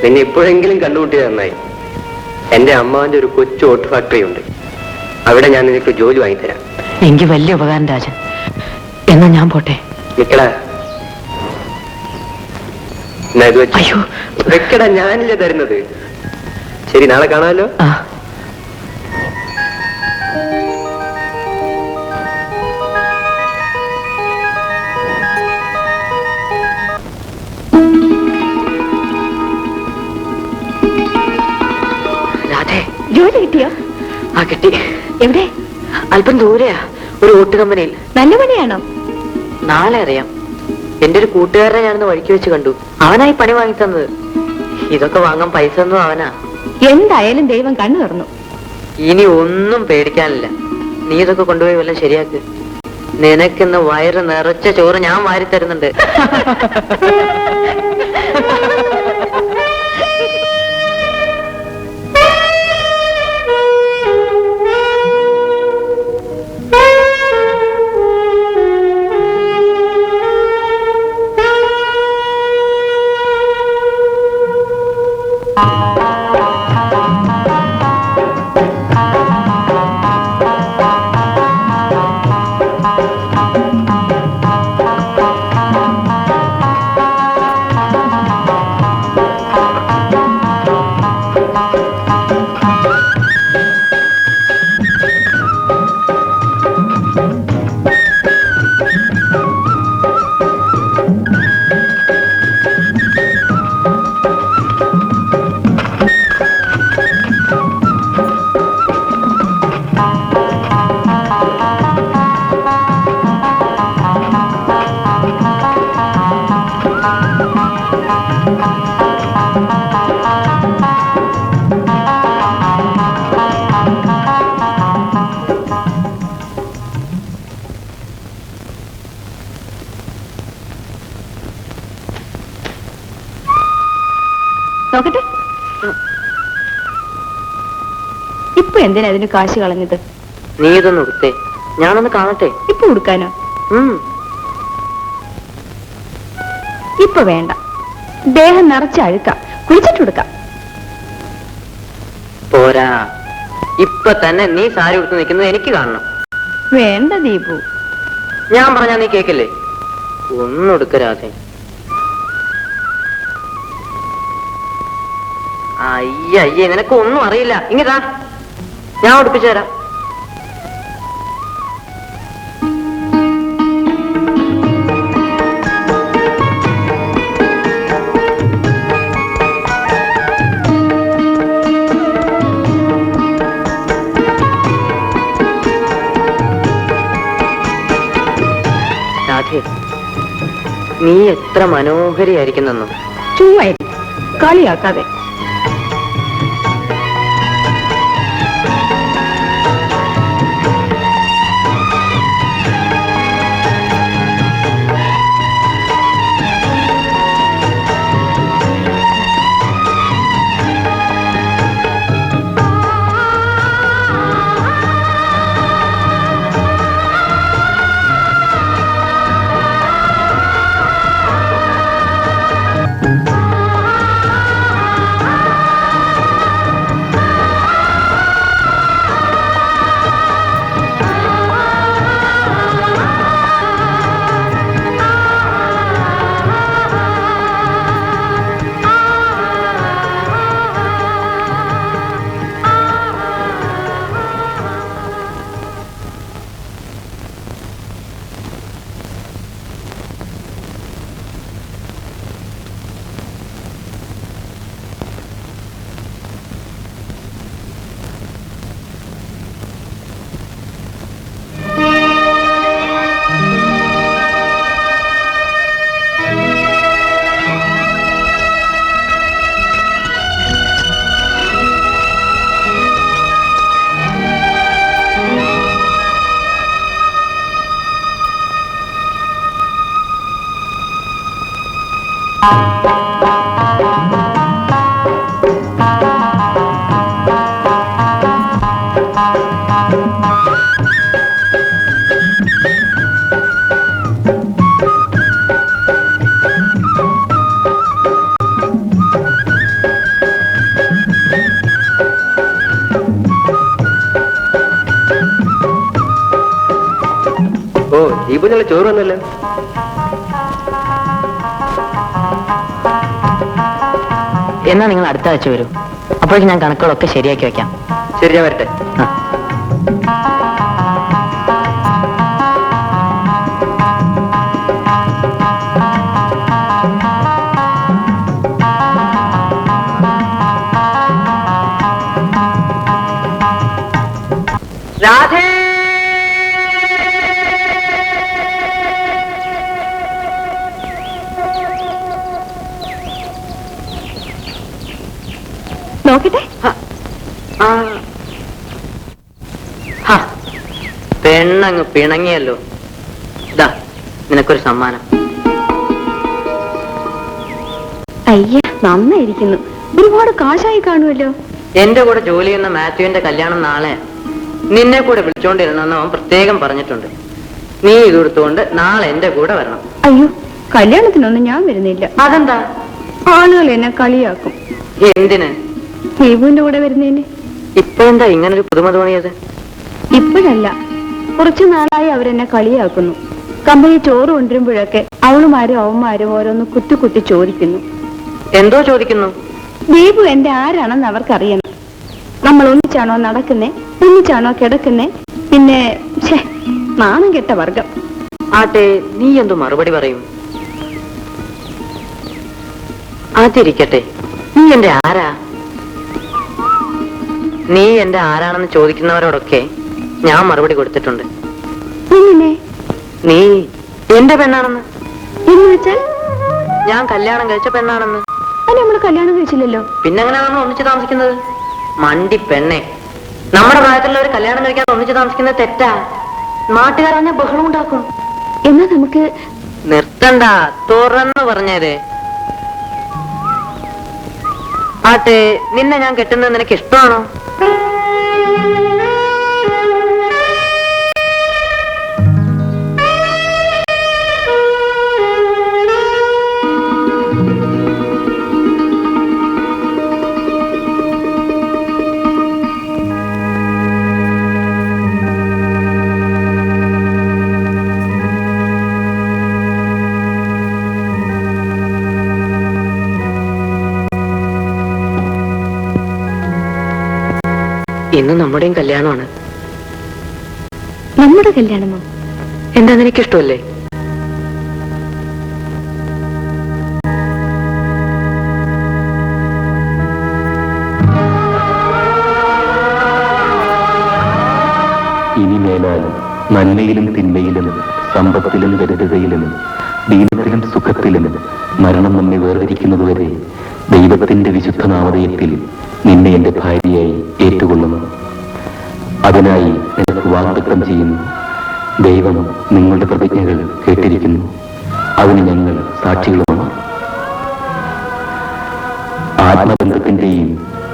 നിന്നെ എപ്പോഴെങ്കിലും കണ്ടുമുട്ടിയത് നന്നായി. എന്റെ അമ്മാവിന്റെ ഒരു കൊച്ചു ഓട്ട് ഫാക്ടറി ഉണ്ട്, അവിടെ ഞാൻ നിനക്ക് ജോലി വാങ്ങിത്തരാം. എനിക്ക് വലിയ ഉപകാരം രാജൻ. എന്നാ ഞാൻ പോട്ടെ. നിക്കടാ, ഇത് വെച്ച് അയ്യോ, വെക്കടാ, ഞാനില്ലേ തരുന്നത്. ശരി, നാളെ കാണാമല്ലോ. ആ, രാധേ, ജോലി കിട്ടിയോ? ആ കിട്ടി. എവിടെ? അല്പം ദൂരെയാ, ഒരു ഓട്ട് കമ്പനിയിൽ. നല്ല പണിയാണോ? നാളെ അറിയാം. എന്റെ ഒരു കൂട്ടുകാരനെ ഞാനിന്ന് വഴിക്ക് വെച്ച് കണ്ടു. അവനായി പണി വാങ്ങി തന്നത്. ഇതൊക്കെ വാങ്ങാൻ പൈസ ഒന്നും അവനാ. എന്തായാലും ദൈവം കണ്ണു തുറന്നു. ഇനി ഒന്നും പേടിക്കാനില്ല. നീ ഇതൊക്കെ കൊണ്ടുപോയി വല്ലതും ശരിയാക്ക്. നിനക്കിന്ന് വയറ് നിറച്ച ചോറ് ഞാൻ വാരി തരുന്നുണ്ട്. ഇപ്പൊ എന്തിനാ അതിന് കാശ് കളഞ്ഞത്? നീ ഇതൊന്ന് ഉടുത്തേ, ഞാനൊന്ന് കാണട്ടെ. ഇപ്പൊ കൊടുക്കാനോ? ഇപ്പൊ വേണ്ട, ദേഹം നിറച്ച് അഴുക്കാം, കുളിച്ചിട്ടെടുക്കാം. പോരാ, ഇപ്പൊ തന്നെ നീ സാരി ഉടുത്ത് നിൽക്കുന്നത് എനിക്ക് കാണണം. വേണ്ട ദീപു. ഞാൻ പറഞ്ഞാ നീ കേക്കില്ലേ? ഒന്നൊടുക്കരാതെ. അയ്യയ്യേ, നിനക്ക് ഒന്നും അറിയില്ല. ഇങ്ങതാ, ഞാൻ ഉടുപ്പിച്ചു തരാം. നീ എത്ര മനോഹരിയായിരിക്കുന്നെന്നോ. ചുമ്മാ കളിയാക്കാതെ. ഓ, ദീപുനുള്ള ചോറ് വന്നല്ലോ. എന്നാ നിങ്ങൾ അടുത്ത ആഴ്ച വരൂ. അപ്പോഴേക്കും ഞാൻ കണക്കുകളൊക്കെ ശരിയാക്കി വെക്കാം. ശരി, ഞാൻ വരട്ടെ. രാധേ, നോക്കട്ടെ. പെണ്ണങ്ങ് പിണങ്ങിയല്ലോ. ഇതാ നിനക്കൊരു സമ്മാനം. അയ്യ, നന്നായിരിക്കുന്നു. ഒരുപാട് കാശായി കാണുമല്ലോ. എന്റെ കൂടെ ജോലി ചെയ്യുന്ന മാത്യുവിന്റെ കല്യാണം നാളെ. നിന്നെ കൂടെ വിളിച്ചോണ്ടിരുന്നെന്ന് അവൻ പ്രത്യേകം പറഞ്ഞിട്ടുണ്ട്. നീ ഇതെടുത്തുകൊണ്ട് നാളെ എന്റെ കൂടെ വരണം. അയ്യോ, കല്യാണത്തിനൊന്നും ഞാൻ വരുന്നില്ല. അതെന്താ? ആളുകൾ എന്നെ കളിയാക്കും. എന്തിന്? ദീപുവിന്റെ കൂടെ വരുന്നതിന്. ഇപ്പോഴെന്താ ഇങ്ങനൊരു പുതുമ തോന്നിയത്? ഇപ്പോഴല്ല, കുറച്ചു നാളായി അവരെന്നെ കളിയാക്കുന്നു. കമ്പനി ചോറ് കൊണ്ടുവരുമ്പോഴൊക്കെ അവളുമാരും അവന്മാരും ഓരോന്ന് കുത്തി കുത്തി ചോദിക്കുന്നു. എന്തോ ചോദിക്കുന്നു? ദീപു എന്റെ ആരാണെന്ന് അവർക്കറിയണം. നമ്മൾ ഒന്നിച്ചാണോ നടക്കുന്നേ, ഒന്നിച്ചാണോ കിടക്കുന്നേ, പിന്നെ നാണം കെട്ട വർഗം. ആട്ടെ, നീ എന്തു മറുപടി പറയും? അതിരിക്കട്ടെ, നീ എന്റെ ആരാ? നീ എന്റെ ആരാണെന്ന് ചോദിക്കുന്നവരോടൊക്കെ ഞാൻ മറുപടി കൊടുത്തിട്ടുണ്ട്. എങ്ങനെ? നീ എന്റെ പെണ്ണാണെന്ന്. എന്ന് വെച്ചാൽ? ഞാൻ കല്യാണം കഴിച്ച പെണ്ണാണെന്ന്. അത് നമ്മള് കല്യാണം കഴിച്ചില്ലല്ലോ. പിന്നെ എങ്ങനെയാണെന്ന് ഒന്നിച്ച് താമസിക്കുന്നത്? മണ്ടി പെണ്ണെ, നമ്മുടെ പ്രായത്തിലുള്ളവർ കല്യാണം കഴിക്കാൻ ഒന്നിച്ച് താമസിക്കുന്നത് തെറ്റാ. നാട്ടുകാരഞ്ഞ ബഹളം ഉണ്ടാക്കും. എന്നാ നമുക്ക് നിർത്തണ്ട, തുറന്നു പറഞ്ഞേരെ. ആട്ടെ, നിന്നെ ഞാൻ കെട്ടുന്നത് നിനക്ക് ഇഷ്ടമാണോ? ഇന്ന് നമ്മുടെയും കല്യാണമാണ്. നമ്മുടെ കല്യാണമോ? എന്താ നിനക്കിഷ്ടമല്ലേ? ഇനിമേലാൽ നന്മയിലും തിന്മയിലും സമ്പത്തിലും ദരിദ്രതയിലും ദീനത്തിലും സുഖത്തിലും മരണം നമ്മെ വേർതിരിക്കുന്നതുവരെ ദൈവത്തിന്റെ വിശുദ്ധ നാമധേയത്തിൽ നിന്നെ എന്റെ ഭാര്യയായി ഏറ്റുകൊള്ളുന്നു. അതിനായി നിനക്ക് വാഗ്ദത്തം ചെയ്യുന്നു. ദൈവം നിങ്ങളുടെ പ്രതിജ്ഞകൾ കേട്ടിരിക്കുന്നു. അതിന് ഞങ്ങൾ സാക്ഷികളുമാണ്. ആത്മബന്ധത്തിന്റെയും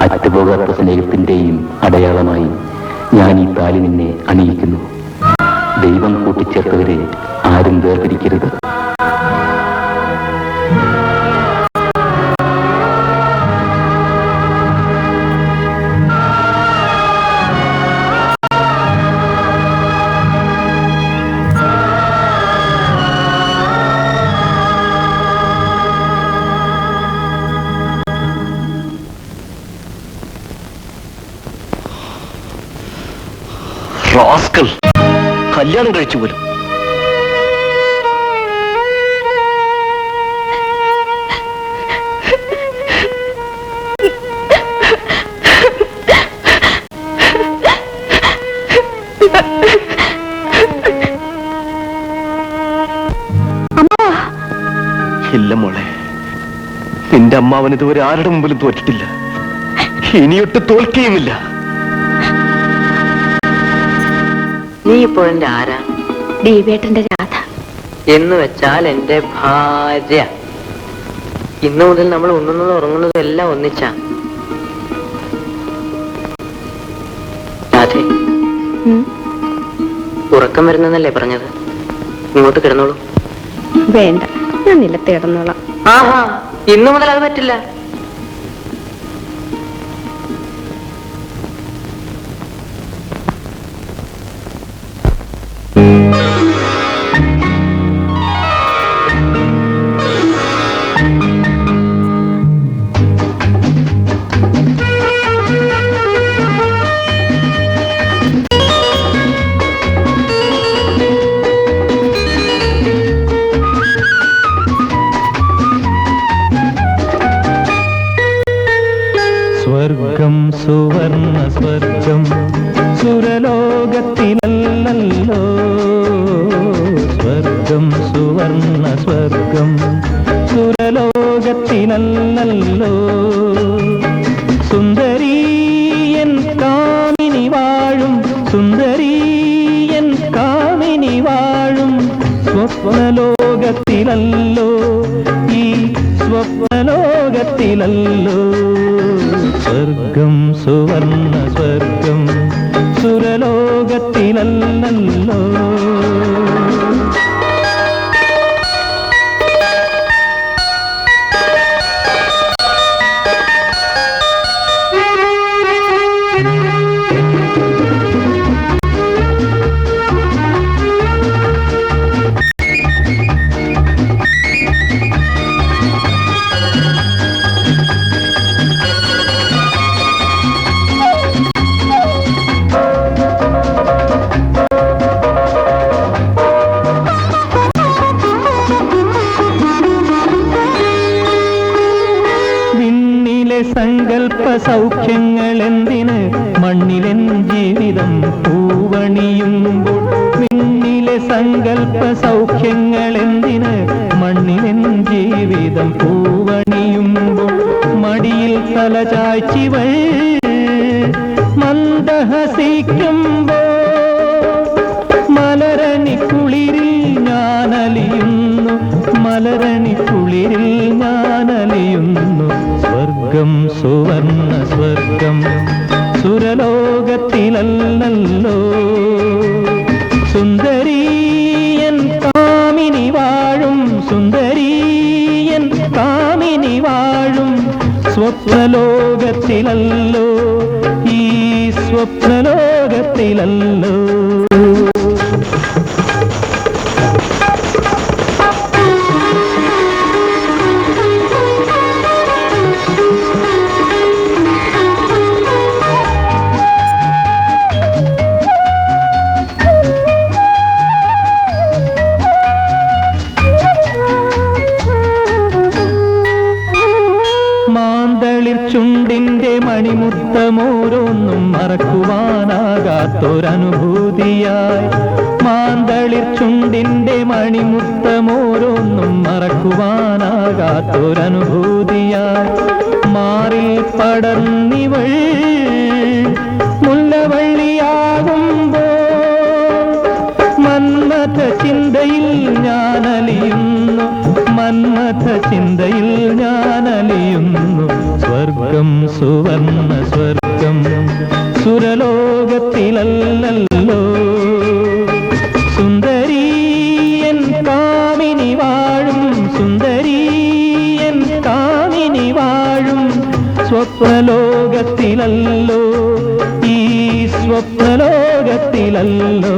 അറ്റുപോകാത്ത സ്നേഹത്തിന്റെയും അടയാളമായി ഞാൻ ഈ താലി നിന്നെ അണിയിക്കുന്നു. ദൈവം കൂട്ടിച്ചേർത്തവരെ ആരും വേർതിരിക്കരുത്. റാസ്കൽ കല്യാണം കഴിച്ചു പോലും. ഇല്ല മോളെ, നിന്റെ അമ്മാവൻ ഇതുവരെ ആരുടെ മുമ്പിലും തോറ്റിട്ടില്ല, ഇനിയൊട്ട് തോൽക്കുകയുമില്ല. നീ ഇപ്പോൾ എന്റെ ആരാ? ദീപേട്ടന്റെ രാധ എന്ന് വെച്ചാൽ എന്റെ ഭാര്യ. ഇന്നു മുതൽ നമ്മൾ ഉണ്ണുന്നതും ഉറങ്ങുന്നതും എല്ലാം ഒന്നിച്ചാ. രാധേ, ഉറക്കം വരുന്നല്ലേ പറഞ്ഞത്? ഇങ്ങോട്ട് കിടന്നോളൂ. വേണ്ട, ഞാൻ നിലത്ത് കിടന്നോളാം. ആഹാ, ഇന്നു മുതൽ അത് പറ്റില്ല. സ്വർഗം സുവർണ സ്വർഗം സുരലോകത്തിലല്ലോ. സ്വർഗം സുവർണ സ്വർഗം സുരലോകത്തിലല്ലോ. സുന്ദരീയൻ കാമിനി വാഴും, സുന്ദരീയൻ കാമിനി വാഴും സ്വപ്നലോകത്തിലല്ലോ, ഈ സ്വപ്നലോകത്തിലല്ലോ. സ്വർഗം സുവർണ സ്വർഗം സുരലോകത്തിലല്ലോ. സങ്കൽപ്പ സൗഖ്യങ്ങൾ എന്തിന് മണ്ണിലെൻ ജീവിതം പൂവണിയുമ്പോൾ? വിണ്ണിലെ സങ്കൽപ്പ സൗഖ്യങ്ങൾ എന്തിന് മണ്ണിലെൻ ജീവിതം പൂവണിയുമ്പോൾ? മടിയിൽ തലചായ്ച്ചിവൾ മന്ദഹസിക്കുമ്പോൾ മലരണി കുളിരിൽ ഞാനലിയുന്നു, മലരണി കുളിരിൽ ഞാനലിയുന്നു. സ്വർഗം സുവർണ സ്വർഗം സുരലോകത്തിൽ സ്വപ്നലോകത്തിലല്ലോ സുന്ദരീയൻ കാമിനി വാഴും സുന്ദരീയൻ കാമിനി വാഴും സ്വപ്നലോകത്തിലല്ലോ ഈ സ്വപ്നലോകത്തിലല്ലോ. ചുണ്ടിന്റെ മണിമുത്തമോരോന്നും മറക്കുവാനാകാത്തൊരനുഭൂതിയായി മാന്തളിർ ചുണ്ടിന്റെ മണിമുത്തമോരോന്നും മറക്കുവാനാകാത്തൊരനുഭൂതിയായി മാറിൽ പടർന്നിവൾ മുല്ലവള്ളിയാകുമ്പോ മന്മഥ ചിന്തയിൽ ഞാനലിയുന്നു മന്മഥ ചിന്തയിൽ ഞാനലിയുന്നു സ്വർഗം സുവർണ സ്വർഗം സുരലോകത്തിലല്ലോ സുന്ദരീയൻ കാമിനി വാഴും സുന്ദരീയൻ കാമിനി വാഴും സ്വപ്നലോകത്തിലല്ലോ ഈ സ്വപ്നലോകത്തിലല്ലോ.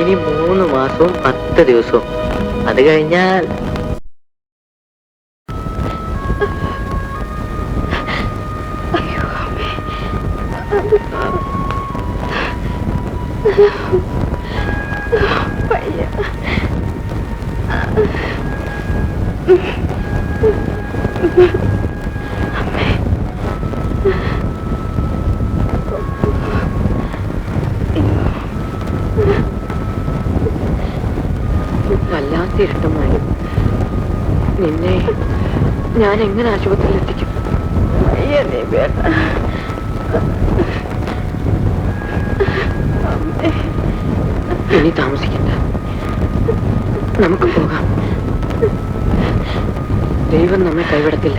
ഇനി 3 മാസവും 10 ദിവസവും അത് കഴിഞ്ഞാൽ വല്ലാത്ത ഇഷ്ടമായി നിന്നെ ഞാൻ എങ്ങനെ ആശുപത്രിയിൽ എത്തിക്കും? ഇനി താമസിക്കണ്ട, നമുക്ക് പോകാം. ദൈവം നമ്മെ കൈവിടത്തില്ല.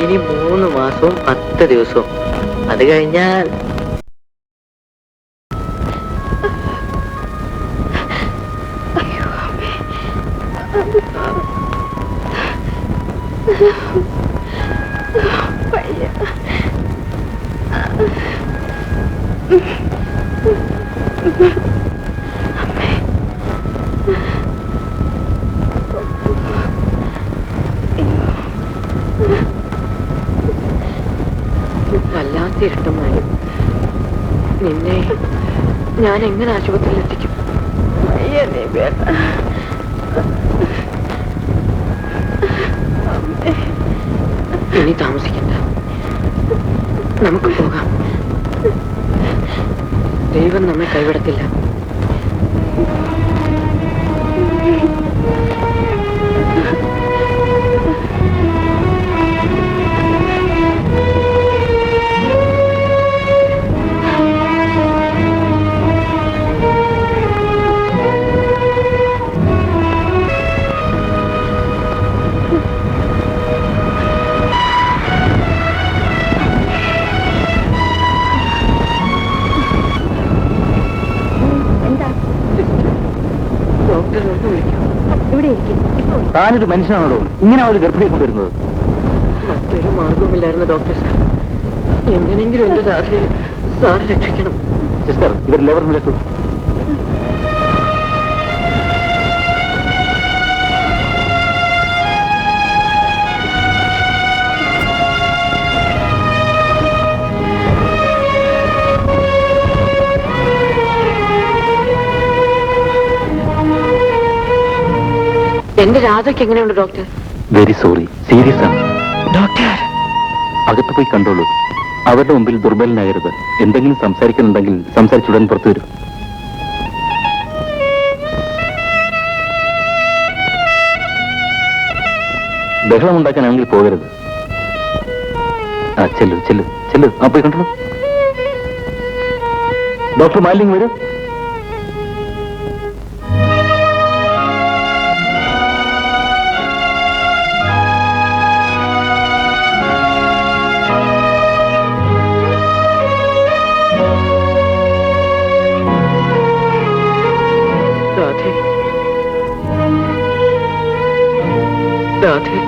ഇനി 3 മാസവും 10 ദിവസവും അത് കഴിഞ്ഞാൽ ഇരുട്ടുമായും നിന്നെ ഞാൻ എങ്ങനെ ആശുപത്രിയിൽ എത്തിക്കും? ഇനി താമസിക്കണ്ട, നമുക്ക് പോകാം. ദൈവം നമ്മെ കൈവിടത്തില്ല. താനൊരു മനുഷ്യനാണോ ഇങ്ങനെ ഒരു ഗർഭിണിയെ കൊണ്ടുവരുന്നത്? മറ്റൊരു മാർഗവുമില്ലായിരുന്നു ഡോക്ടർ സാർ. എങ്ങനെങ്കിലും എന്റെ രാത്രി സാർ രക്ഷിക്കണം. സിസ്റ്റർ, ഇവർ ലെവർ നിലത്തു. എന്റെ രാധയ്ക്ക് എങ്ങനെയുണ്ട് ഡോക്ടർ? വെരി സോറി, സീരിയസ് ആണ്. ഡോക്ടർ, അകത്ത് പോയി കണ്ടോളൂ. അവരുടെ മുമ്പിൽ ദുർബലനാകരുത്. എന്തെങ്കിലും സംസാരിക്കുന്നുണ്ടെങ്കിൽ സംസാരിച്ചുടൻ പുറത്തു വരും. ബഹളം ഉണ്ടാക്കാനാണെങ്കിൽ പോകരുത്. ആ ചെല്ലു ചെല്ലു ചെല്ലു. ആ പോയി കണ്ടോളൂ. ഡോക്ടർ മാലിംഗ് വരൂ. രാധേ,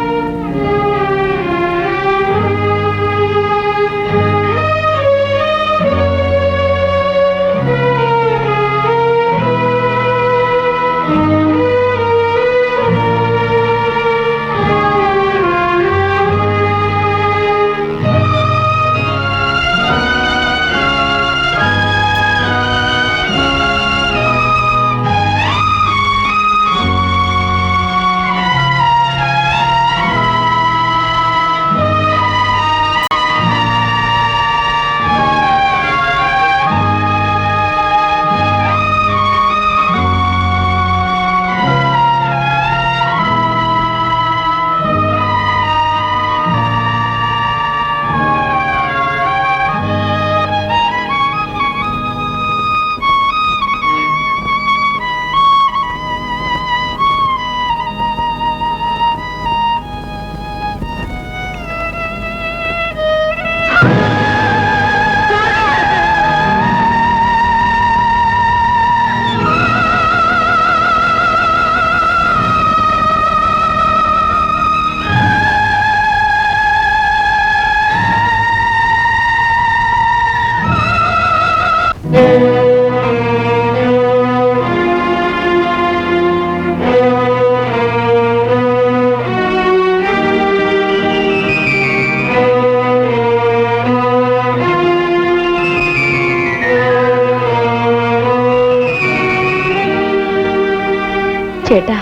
ചേട്ടാ,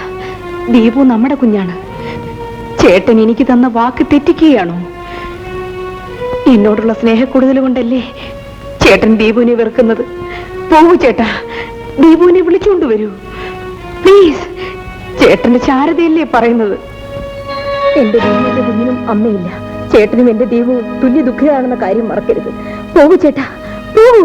ദീപു നമ്മുടെ കുഞ്ഞാണ്. ചേട്ടൻ എനിക്ക് തന്ന വാക്ക് തെറ്റിക്കുകയാണോ? എന്നോടുള്ള സ്നേഹക്കൂടുതൽ കൊണ്ടല്ലേ ചേട്ടൻ ദീപുവിനെ വെറുക്കുന്നത്? പോകൂ ചേട്ടാ, ദീപുവിനെ വിളിച്ചുകൊണ്ടുവരൂ പ്ലീസ്. ചേട്ടന്റെ ശാരദയല്ലേ പറയുന്നത്? എന്റെ ദീപുവിന്റെ കുഞ്ഞിനും അമ്മയില്ല. ചേട്ടനും എന്റെ ദീപവും തുല്യ ദുഃഖിതമാണെന്ന കാര്യം മറക്കരുത്. പോകൂ ചേട്ടാ, പോകൂ.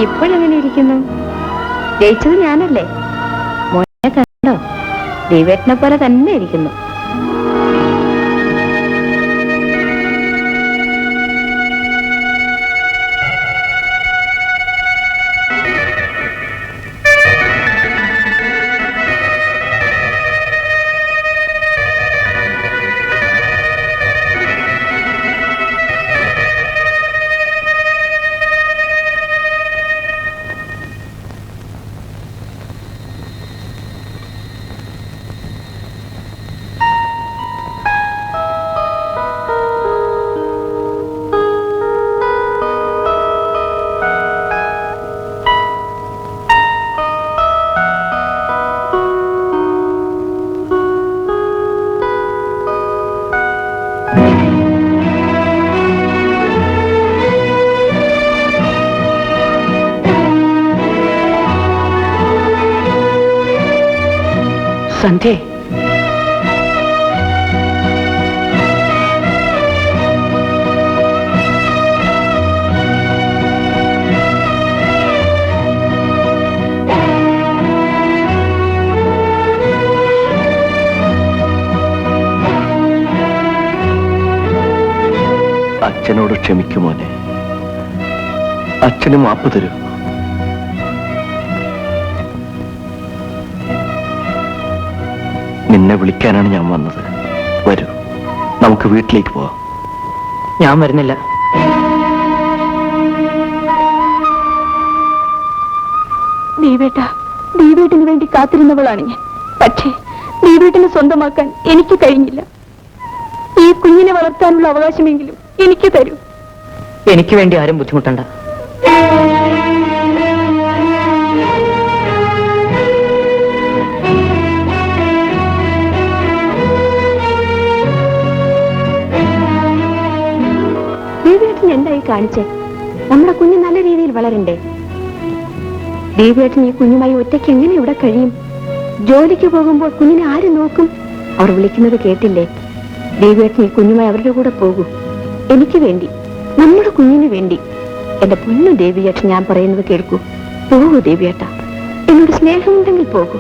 ഇപ്പോഴെങ്ങനെ ഇരിക്കുന്നു? ജയിച്ചത് ഞാനല്ലേ? മോനെ കണ്ടോ? ദൈവേട്ടനെ പോലെ തന്നെ ഇരിക്കുന്നു. സന്ധ്യ, അച്ഛനോട് ക്ഷമിക്കുമോനെ. അച്ഛന് മാപ്പ് തരൂ. നിന്നെ വിളിക്കാനാണ് ഞാൻ വന്നത്. വരൂ, നമുക്ക് വീട്ടിലേക്ക് പോവാം. ഞാൻ വരുന്നില്ല. ദീപേട്ടിന് വേണ്ടി കാത്തിരുന്നവളാണ് ഞാൻ. പക്ഷേ ദീപേട്ടിനെ സ്വന്തമാക്കാൻ എനിക്ക് കഴിഞ്ഞില്ല. ഈ കുഞ്ഞിനെ വളർത്താനുള്ള അവകാശമെങ്കിലും എനിക്ക് തരൂ. എനിക്ക് വേണ്ടി ആരും ബുദ്ധിമുട്ടണ്ട. ദീപേട്ടൻ എന്തായി കാണിച്ചേ? നമ്മുടെ കുഞ്ഞ് നല്ല രീതിയിൽ വളരണ്ടേ? ദീപേട്ടൻ ഈ കുഞ്ഞുമായി ഒറ്റയ്ക്ക് എങ്ങനെ ഇവിടെ കഴിയും? ജോലിക്ക് പോകുമ്പോൾ കുഞ്ഞിനെ ആര് നോക്കും? അവർ വിളിക്കുന്നത് കേട്ടില്ലേ? ദീപേട്ടൻ ഈ കുഞ്ഞുമായി അവരുടെ കൂടെ പോകൂ. എനിക്ക് വേണ്ടി, നമ്മുടെ കുഞ്ഞിന് വേണ്ടി. എന്റെ പൊന്നു ദേവിയേട്ടൻ, ഞാൻ പറയുന്നത് കേൾക്കൂ. പോകൂ ദേവിയേട്ട. എന്നോട് സ്നേഹമുണ്ടെങ്കിൽ പോകൂ.